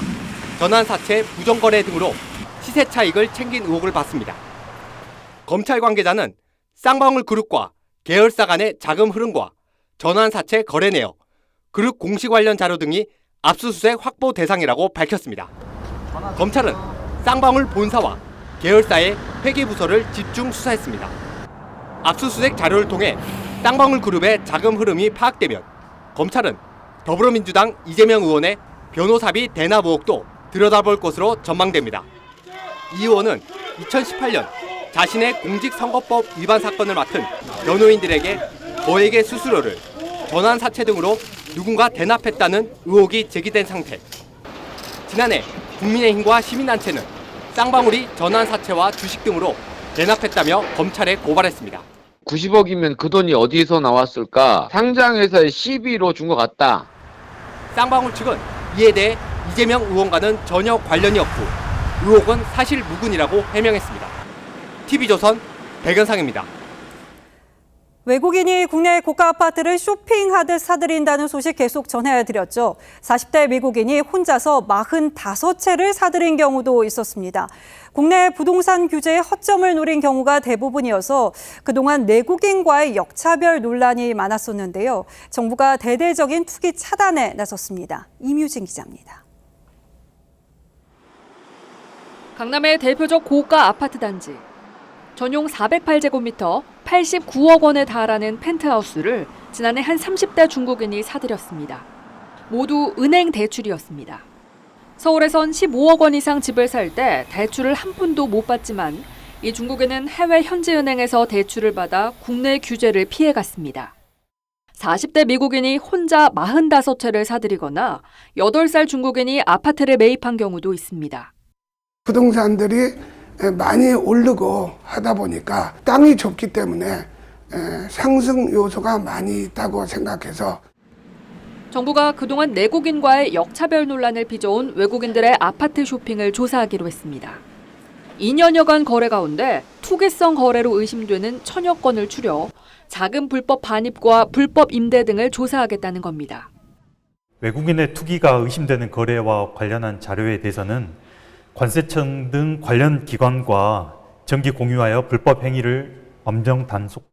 전환사채 부정거래 등으로 시세 차익을 챙긴 의혹을 받습니다. 검찰 관계자는 쌍방울 그룹과 계열사 간의 자금 흐름과 전환사채 거래 내역, 그룹 공시 관련 자료 등이 압수수색 확보 대상이라고 밝혔습니다. 검찰은 쌍방울 본사와 계열사의 회계부서를 집중 수사했습니다. 압수수색 자료를 통해 쌍방울 그룹의 자금 흐름이 파악되면 검찰은 더불어민주당 이재명 의원의 변호사비 대납 의혹도 들여다볼 것으로 전망됩니다. 이 의원은 2018년 자신의 공직선거법 위반 사건을 맡은 변호인들에게 거액의 수수료를 전환사채 등으로 누군가 대납했다는 의혹이 제기된 상태. 지난해 국민의힘과 시민단체는 쌍방울이 전환사채와 주식 등으로 대납했다며 검찰에 고발했습니다. 90억이면 그 돈이 어디서 나왔을까? 상장회사의 시비로 준 것 같다. 쌍방울 측은 이에 대해 이재명 의원과는 전혀 관련이 없고 의혹은 사실 무근이라고 해명했습니다. TV조선 백연상입니다. 외국인이 국내 고가 아파트를 쇼핑하듯 사들인다는 소식 계속 전해드렸죠. 40대 미국인이 혼자서 45채를 사들인 경우도 있었습니다. 국내 부동산 규제의 허점을 노린 경우가 대부분이어서 그동안 내국인과의 역차별 논란이 많았었는데요. 정부가 대대적인 투기 차단에 나섰습니다. 이뮤진 기자입니다. 강남의 대표적 고가 아파트 단지. 전용 408제곱미터 89억 원에 달하는 펜트하우스를 지난해 한 30대 중국인이 사들였습니다. 모두 은행 대출이었습니다. 서울에선 15억 원 이상 집을 살 때 대출을 한 푼도 못 받지만 이 중국인은 해외 현지은행에서 대출을 받아 국내 규제를 피해갔습니다. 40대 미국인이 혼자 45채를 사들이거나 8살 중국인이 아파트를 매입한 경우도 있습니다. 부동산들이 많이 오르고 하다 보니까 땅이 좁기 때문에 상승 요소가 많이 있다고 생각해서 정부가 그동안 내국인과의 역차별 논란을 빚어온 외국인들의 아파트 쇼핑을 조사하기로 했습니다. 2년여간 거래 가운데 투기성 거래로 의심되는 1000여 건을 추려 자금 불법 반입과 불법 임대 등을 조사하겠다는 겁니다. 외국인의 투기가 의심되는 거래와 관련한 자료에 대해서는 관세청 등 관련 기관과 정기 공유하여 불법 행위를 엄정 단속.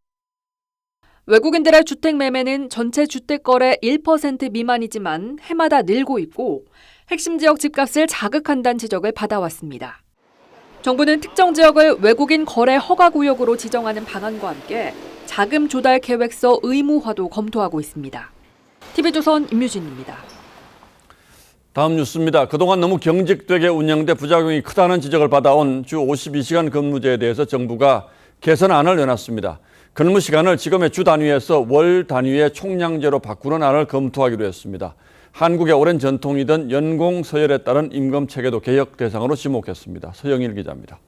외국인들의 주택 매매는 전체 주택 거래 1% 미만이지만 해마다 늘고 있고 핵심 지역 집값을 자극한다는 지적을 받아왔습니다. 정부는 특정 지역을 외국인 거래 허가 구역으로 지정하는 방안과 함께 자금 조달 계획서 의무화도 검토하고 있습니다. TV조선 임유진입니다. 다음 뉴스입니다. 그동안 너무 경직되게 운영돼 부작용이 크다는 지적을 받아온 주 52시간 근무제에 대해서 정부가 개선안을 내놨습니다. 근무 시간을 지금의 주 단위에서 월 단위의 총량제로 바꾸는 안을 검토하기로 했습니다. 한국의 오랜 전통이던 연공 서열에 따른 임금 체계도 개혁 대상으로 지목했습니다. 서영일 기자입니다.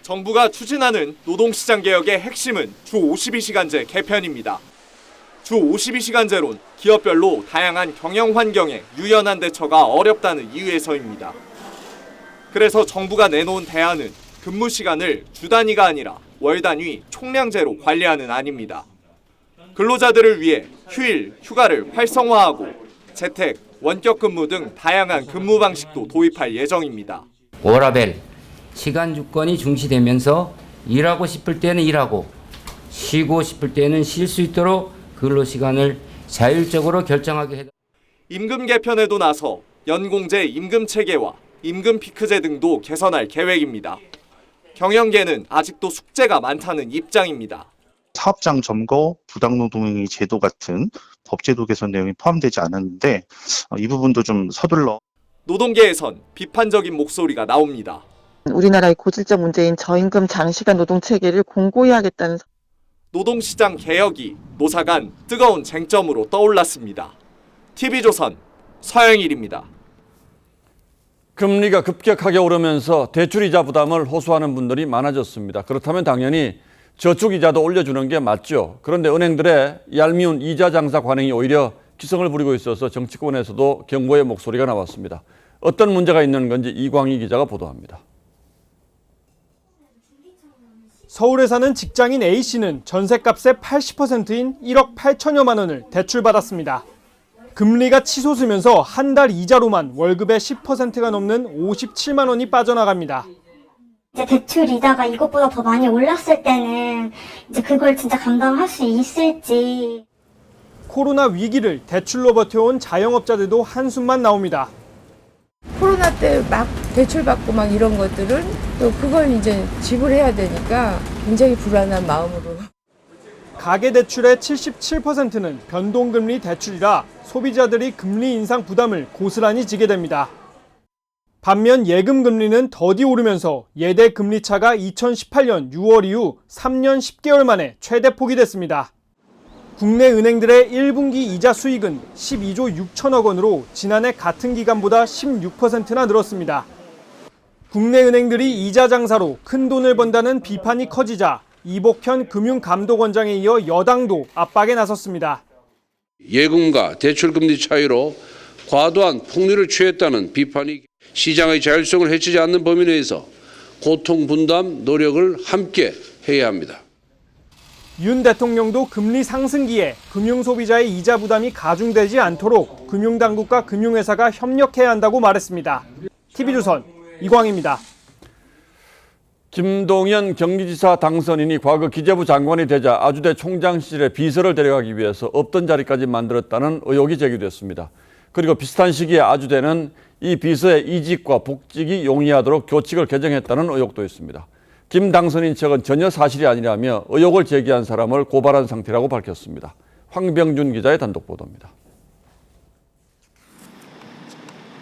정부가 추진하는 노동시장 개혁의 핵심은 주 52시간제 개편입니다. 주 52시간제론 기업별로 다양한 경영 환경에 유연한 대처가 어렵다는 이유에서입니다. 그래서 정부가 내놓은 대안은 근무 시간을 주 단위가 아니라 월 단위 총량제로 관리하는 안입니다. 근로자들을 위해 휴일, 휴가를 활성화하고 재택, 원격 근무 등 다양한 근무 방식도 도입할 예정입니다. 워라밸, 시간 주권이 중시되면서 일하고 싶을 때는 일하고 쉬고 싶을 때는 쉴 수 있도록 근로시간을 자율적으로 결정하게 해달라. 임금 개편에도 나서 연공제 임금 체계와 임금 피크제 등도 개선할 계획입니다. 경영계는 아직도 숙제가 많다는 입장입니다. 사업장 점거, 부당노동행위 제도 같은 법제도 개선 내용이 포함되지 않았는데 이 부분도 좀 서둘러. 노동계에선 비판적인 목소리가 나옵니다. 우리나라의 고질적 문제인 저임금 장시간 노동 체계를 공고히 하겠다는 노동시장 개혁이 노사 간 뜨거운 쟁점으로 떠올랐습니다. TV조선 서영일입니다. 금리가 급격하게 오르면서 대출이자 부담을 호소하는 분들이 많아졌습니다. 그렇다면 당연히 저축이자도 올려주는 게 맞죠. 그런데 은행들의 얄미운 이자 장사 관행이 오히려 기승을 부리고 있어서 정치권에서도 경고의 목소리가 나왔습니다. 어떤 문제가 있는 건지 이광희 기자가 보도합니다. 서울에 사는 직장인 A씨는 전셋값의 80%인 1억 8천여만 원을 대출받았습니다. 금리가 치솟으면서 한 달 이자로만 월급의 10%가 넘는 57만 원이 빠져나갑니다. 이제 대출 이자가 이것보다 더 많이 올랐을 때는 이제 그걸 진짜 감당할 수 있을지. 코로나 위기를 대출로 버텨온 자영업자들도 한숨만 나옵니다. 코로나 때 막 대출받고 막 이런 것들은 또 그걸 이제 지불해야 되니까 굉장히 불안한 마음으로. 가계 대출의 77%는 변동금리 대출이라 소비자들이 금리 인상 부담을 고스란히 지게 됩니다. 반면 예금 금리는 더디 오르면서 예대 금리 차가 2018년 6월 이후 3년 10개월 만에 최대 폭이 됐습니다. 국내 은행들의 1분기 이자 수익은 12조 6천억 원으로 지난해 같은 기간보다 16%나 늘었습니다. 국내 은행들이 이자 장사로 큰 돈을 번다는 비판이 커지자 이복현 금융감독원장에 이어 여당도 압박에 나섰습니다. 예금과 대출금리 차이로 과도한 폭리를 취했다는 비판이 시장의 자율성을 해치지 않는 범위 내에서 고통 분담 노력을 함께 해야 합니다. 윤 대통령도 금리 상승기에 금융소비자의 이자 부담이 가중되지 않도록 금융당국과 금융회사가 협력해야 한다고 말했습니다. TV조선 이광희입니다. 김동연 경기지사 당선인이 과거 기재부 장관이 되자 아주대 총장 시절에 비서를 데려가기 위해서 없던 자리까지 만들었다는 의혹이 제기됐습니다. 그리고 비슷한 시기에 아주대는 이 비서의 이직과 복직이 용이하도록 교칙을 개정했다는 의혹도 있습니다. 김 당선인 측은 전혀 사실이 아니라며 의혹을 제기한 사람을 고발한 상태라고 밝혔습니다. 황병준 기자의 단독 보도입니다.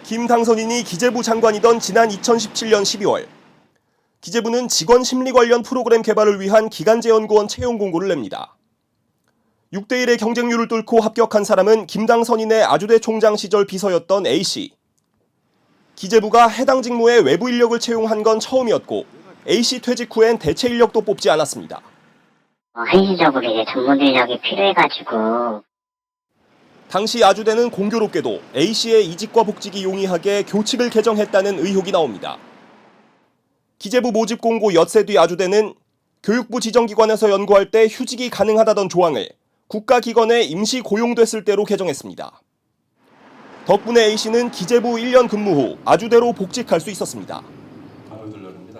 김 당선인이 기재부 장관이던 지난 2017년 12월 기재부는 직원 심리 관련 프로그램 개발을 위한 기간제연구원 채용 공고를 냅니다. 6대1의 경쟁률을 뚫고 합격한 사람은 김당선인의 아주대 총장 시절 비서였던 A씨. 기재부가 해당 직무에 외부 인력을 채용한 건 처음이었고 A씨 퇴직 후엔 대체 인력도 뽑지 않았습니다. 한시적으로 이제 전문 인력이 필요해가지고. 당시 아주대는 공교롭게도 A씨의 이직과 복직이 용이하게 교칙을 개정했다는 의혹이 나옵니다. 기재부 모집 공고 엿새 뒤 아주대는 교육부 지정기관에서 연구할 때 휴직이 가능하다던 조항을 국가기관에 임시 고용됐을 때로 개정했습니다. 덕분에 A씨는 기재부 1년 근무 후 아주대로 복직할 수 있었습니다.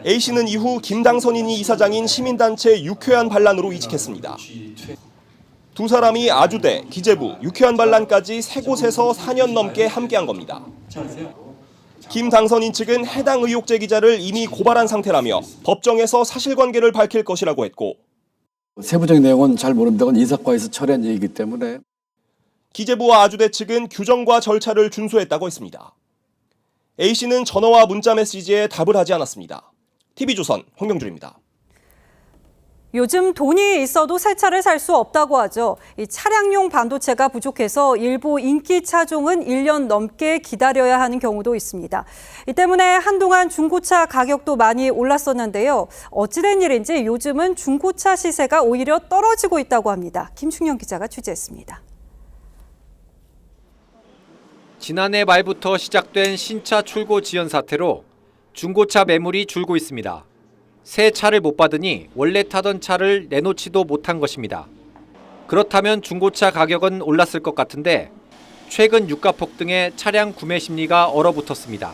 A씨는 이후 김당선인이 이사장인 시민단체 유쾌한 반란으로 이직했습니다. 두 사람이 아주대, 기재부, 유쾌한 반란까지 세 곳에서 4년 넘게 함께한 겁니다. 김당선인 측은 해당 의혹 제기자를 이미 고발한 상태라며 법정에서 사실관계를 밝힐 것이라고 했고 세부적인 내용은 잘 모릅니다만 인사과에서 처리한 얘기이기 때문에 기재부와 아주대 측은 규정과 절차를 준수했다고 했습니다. A씨는 전화와 문자 메시지에 답을 하지 않았습니다. TV조선 홍명준입니다. 요즘 돈이 있어도 새 차를 살 수 없다고 하죠. 이 차량용 반도체가 부족해서 일부 인기 차종은 1년 넘게 기다려야 하는 경우도 있습니다. 이 때문에 한동안 중고차 가격도 많이 올랐었는데요. 어찌된 일인지 요즘은 중고차 시세가 오히려 떨어지고 있다고 합니다. 김충영 기자가 취재했습니다. 지난해 말부터 시작된 신차 출고 지연 사태로 중고차 매물이 줄고 있습니다. 새 차를 못 받으니 원래 타던 차를 내놓지도 못한 것입니다. 그렇다면 중고차 가격은 올랐을 것 같은데 최근 유가 폭등에 차량 구매 심리가 얼어붙었습니다.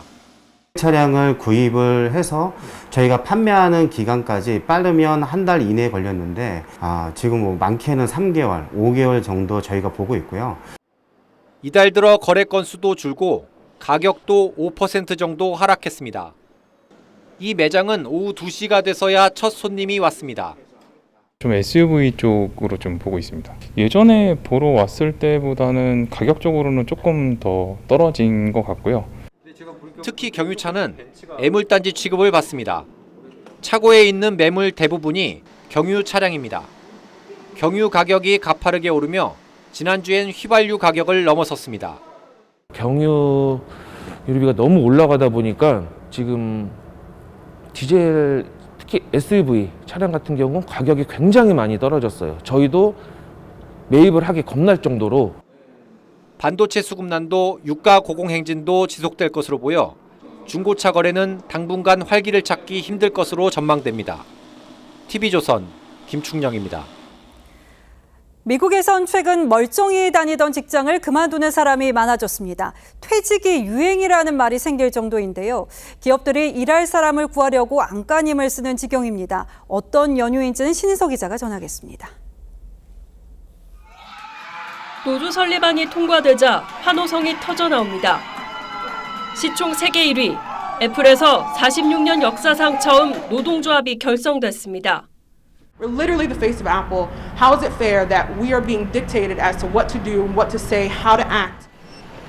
차량을 구입을 해서 저희가 판매하는 기간까지 빠르면 한 달 이내에 걸렸는데 지금 많게는 3개월, 5개월 정도 저희가 보고 있고요. 이달 들어 거래 건수도 줄고 가격도 5% 정도 하락했습니다. 이 매장은 오후 2시가 돼서야 첫 손님이 왔습니다. 좀 SUV 쪽으로 좀 보고 있습니다. 예전에 보러 왔을 때보다는 가격적으로는 조금 더 떨어진 것 같고요. 특히 경유차는 애물단지 취급을 받습니다. 차고에 있는 매물 대부분이 경유 차량입니다. 경유 가격이 가파르게 오르며 지난주엔 휘발유 가격을 넘어섰습니다. 경유 유류비가 너무 올라가다 보니까 지금 디젤 특히 SUV 차량 같은 경우는 가격이 굉장히 많이 떨어졌어요. 저희도 매입을 하기 겁날 정도로. 반도체 수급난도 유가 고공행진도 지속될 것으로 보여 중고차 거래는 당분간 활기를 찾기 힘들 것으로 전망됩니다. TV조선 김충영입니다. 미국에선 최근 멀쩡히 다니던 직장을 그만두는 사람이 많아졌습니다. 퇴직이 유행이라는 말이 생길 정도인데요. 기업들이 일할 사람을 구하려고 안간힘을 쓰는 지경입니다. 어떤 연유인지는 신인석 기자가 전하겠습니다. 노조 설립안이 통과되자 환호성이 터져나옵니다. 시총 세계 1위, 애플에서 46년 역사상 처음 노동조합이 결성됐습니다. We're literally the face of Apple. How is it fair that we are being dictated as to what to do, what to say, how to act?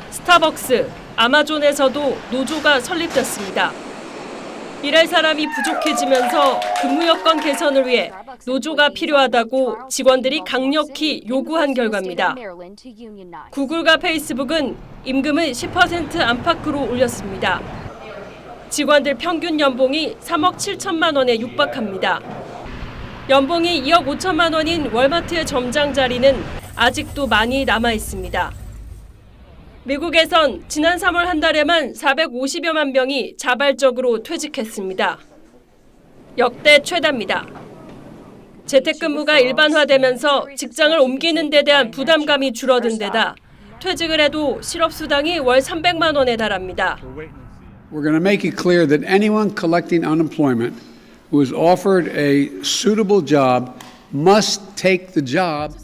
스타벅스, 아마존에서도 노조가 설립됐습니다. 일할 사람이 부족해지면서 근무 여건 개선을 위해 노조가 필요하다고 직원들이 강력히 요구한 결과입니다. 구글과 페이스북은 임금을 10% 안팎으로 올렸습니다. 직원들 평균 연봉이 3억 7천만 원에 육박합니다. 연봉이 2억 5천만 원인 월마트의 점장 자리는 아직도 많이 남아 있습니다. 미국에선 지난 3월 한 달에만 450여만 명이 자발적으로 퇴직했습니다. 역대 최다입니다. 재택근무가 일반화되면서 직장을 옮기는 데 대한 부담감이 줄어든 데다 퇴직을 해도 실업수당이 월 300만 원에 달합니다. We're going to make it clear that anyone collecting unemployment who is offered a suitable job must take the job.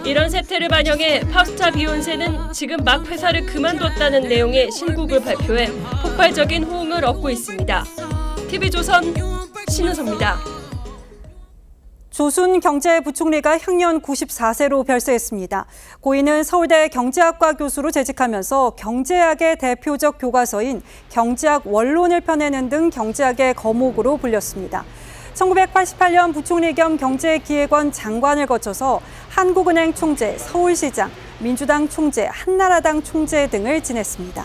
이런 세태를 반영해 팝스타 비욘세는 지금 막 회사를 그만뒀다는 내용의 신곡을 발표해 폭발적인 호응을 얻고 있습니다. TV조선 신은서입니다. 조순 경제부총리가 향년 94세로 별세했습니다. 고인은 서울대 경제학과 교수로 재직하면서 경제학의 대표적 교과서인 경제학 원론을 펴내는 등 경제학의 거목으로 불렸습니다. 1988년 부총리 겸 경제기획원 장관을 거쳐서 한국은행 총재, 서울시장, 민주당 총재, 한나라당 총재 등을 지냈습니다.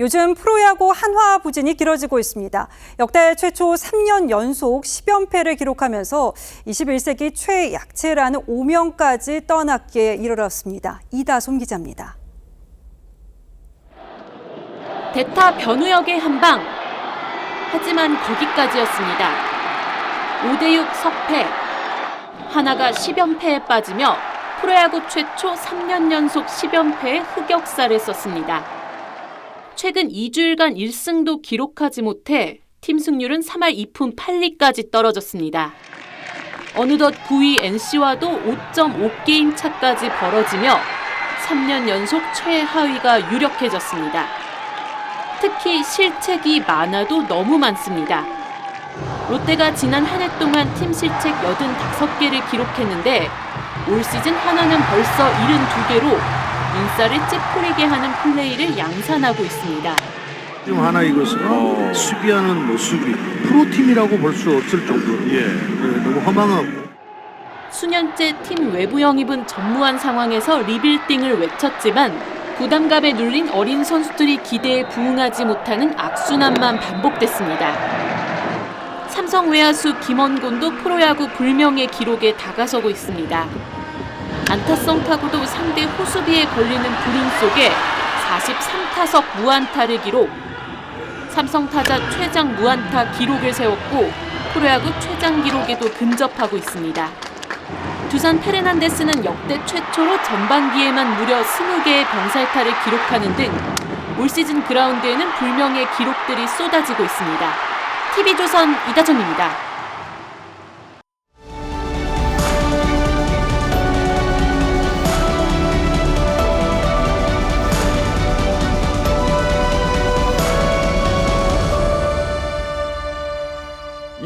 요즘 프로야구 한화 부진이 길어지고 있습니다. 역대 최초 3년 연속 10연패를 기록하면서 21세기 최약체라는 오명까지 떠났기에 이르렀습니다. 이다솜 기자입니다. 대타 변우혁의 한방. 하지만 거기까지였습니다. 5대6 석패. 하나가 10연패에 빠지며 프로야구 최초 3년 연속 10연패의 흑역사를 썼습니다. 최근 2주일간 1승도 기록하지 못해 팀 승률은 3할 2푼 8리까지 떨어졌습니다. 어느덧 9위 NC와도 5.5게임 차까지 벌어지며 3년 연속 최하위가 유력해졌습니다. 특히 실책이 많아도 너무 많습니다. 롯데가 지난 한 해 동안 팀 실책 85개를 기록했는데 올 시즌 하나는 벌써 72개로 눈살을 찌푸리게 하는 플레이를 양산하고 있습니다. 지금 하나 이것은 수비하는 모습이 프로팀이라고 볼 수 없을 정도로 너무 허망하고 수년째 팀 외부 영입은 전무한 상황에서 리빌딩을 외쳤지만 부담감에 눌린 어린 선수들이 기대에 부응하지 못하는 악순환만 반복됐습니다. 삼성 외야수 김원곤도 프로야구 불명예 기록에 다가서고 있습니다. 안타성 타구도 상대 호수비에 걸리는 불운 속에 43타석 무안타를 기록. 삼성 타자 최장 무안타 기록을 세웠고 프로야구 최장 기록에도 근접하고 있습니다. 두산 페르난데스는 역대 최초로 전반기에만 무려 20개의 병살타를 기록하는 등 올 시즌 그라운드에는 불명예 기록들이 쏟아지고 있습니다. TV조선 이다정입니다.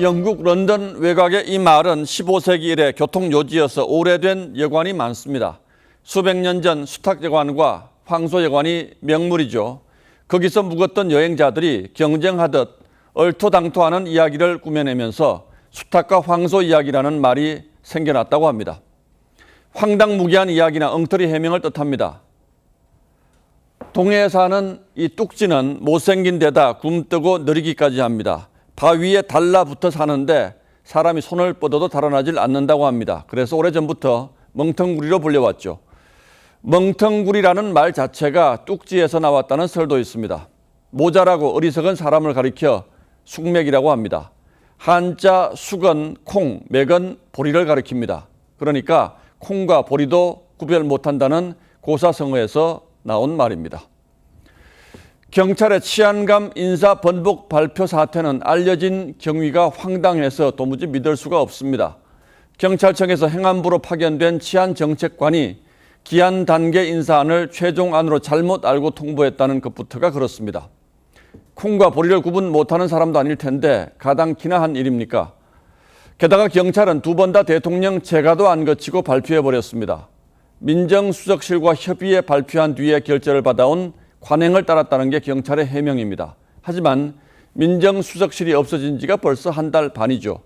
영국 런던 외곽의 이 마을은 15세기 이래 교통요지여서 오래된 여관이 많습니다. 수백 년 전 수탁여관과 황소여관이 명물이죠. 거기서 묵었던 여행자들이 경쟁하듯 얼토당토하는 이야기를 꾸며내면서 수탁과 황소 이야기라는 말이 생겨났다고 합니다. 황당무계한 이야기나 엉터리 해명을 뜻합니다. 동해에 사는 이 뚝지는 못생긴 데다 굼뜨고 느리기까지 합니다. 바위에 달라붙어 사는데 사람이 손을 뻗어도 달아나질 않는다고 합니다. 그래서 오래전부터 멍텅구리로 불려왔죠. 멍텅구리라는 말 자체가 뚝지에서 나왔다는 설도 있습니다. 모자라고 어리석은 사람을 가리켜 숙맥이라고 합니다. 한자 숙은 콩, 맥은 보리를 가리킵니다. 그러니까 콩과 보리도 구별 못한다는 고사성어에서 나온 말입니다. 경찰의 치안감 인사 번복 발표 사태는 알려진 경위가 황당해서 도무지 믿을 수가 없습니다. 경찰청에서 행안부로 파견된 치안정책관이 기한 단계 인사안을 최종안으로 잘못 알고 통보했다는 것부터가 그렇습니다. 콩과 보리를 구분 못하는 사람도 아닐 텐데 가당키나 한 일입니까? 게다가 경찰은 두 번 다 대통령 재가도 안 거치고 발표해버렸습니다. 민정수석실과 협의해 발표한 뒤에 결재를 받아온 관행을 따랐다는 게 경찰의 해명입니다. 하지만 민정수석실이 없어진 지가 벌써 한 달 반이죠.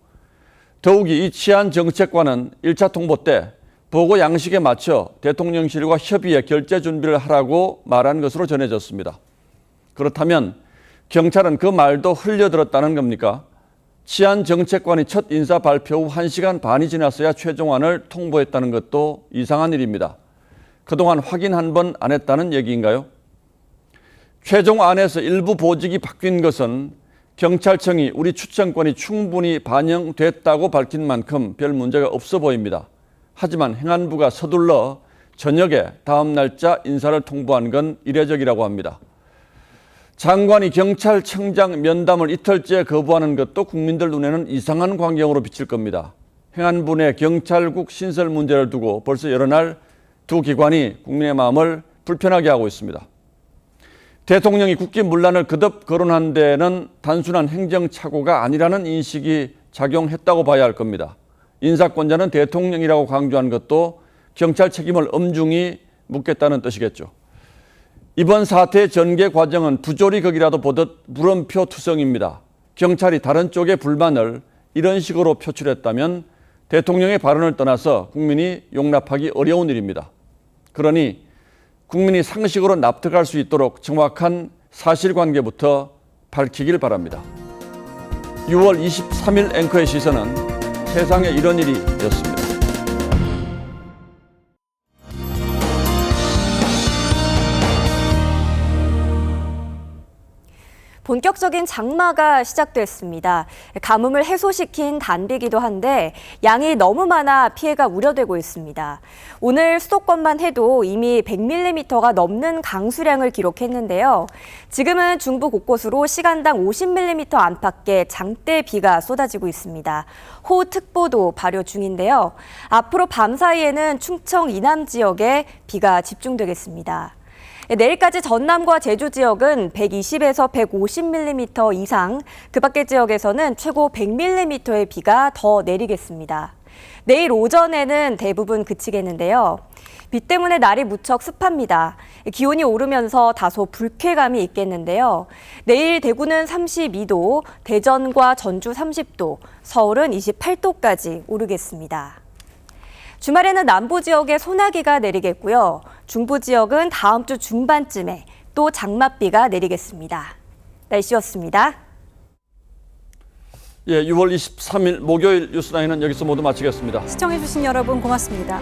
더욱이 이 치안정책관은 1차 통보 때 보고 양식에 맞춰 대통령실과 협의해 결재 준비를 하라고 말한 것으로 전해졌습니다. 그렇다면 경찰은 그 말도 흘려들었다는 겁니까? 치안정책관이 첫 인사 발표 후 1시간 반이 지났어야 최종안을 통보했다는 것도 이상한 일입니다. 그동안 확인 한 번 안 했다는 얘기인가요? 최종안에서 일부 보직이 바뀐 것은 경찰청이 우리 추천권이 충분히 반영됐다고 밝힌 만큼 별 문제가 없어 보입니다. 하지만 행안부가 서둘러 저녁에 다음 날짜 인사를 통보한 건 이례적이라고 합니다. 장관이 경찰청장 면담을 이틀째 거부하는 것도 국민들 눈에는 이상한 광경으로 비칠 겁니다. 행안부 내 경찰국 신설 문제를 두고 벌써 여러 날 두 기관이 국민의 마음을 불편하게 하고 있습니다. 대통령이 국기문란을 거듭 거론한 데는 단순한 행정착오가 아니라는 인식이 작용했다고 봐야 할 겁니다. 인사권자는 대통령이라고 강조한 것도 경찰 책임을 엄중히 묻겠다는 뜻이겠죠. 이번 사태의 전개 과정은 부조리극이라도 보듯 물음표 투성입니다. 경찰이 다른 쪽의 불만을 이런 식으로 표출했다면 대통령의 발언을 떠나서 국민이 용납하기 어려운 일입니다. 그러니 국민이 상식으로 납득할 수 있도록 정확한 사실관계부터 밝히길 바랍니다. 6월 23일 앵커의 시선은 세상에 이런 일이 였습니다. 본격적인 장마가 시작됐습니다. 가뭄을 해소시킨 단비기도 한데 양이 너무 많아 피해가 우려되고 있습니다. 오늘 수도권만 해도 이미 100mm가 넘는 강수량을 기록했는데요. 지금은 중부 곳곳으로 시간당 50mm 안팎의 장대 비가 쏟아지고 있습니다. 호우특보도 발효 중인데요. 앞으로 밤 사이에는 충청 이남 지역에 비가 집중되겠습니다. 내일까지 전남과 제주 지역은 120에서 150mm 이상, 그 밖의 지역에서는 최고 100mm의 비가 더 내리겠습니다. 내일 오전에는 대부분 그치겠는데요. 비 때문에 날이 무척 습합니다. 기온이 오르면서 다소 불쾌감이 있겠는데요. 내일 대구는 32도, 대전과 전주 30도, 서울은 28도까지 오르겠습니다. 주말에는 남부 지역에 소나기가 내리겠고요. 중부 지역은 다음 주 중반쯤에 또 장맛비가 내리겠습니다. 날씨였습니다. 예, 6월 23일 목요일 뉴스라인은 여기서 모두 마치겠습니다. 시청해주신 여러분 고맙습니다.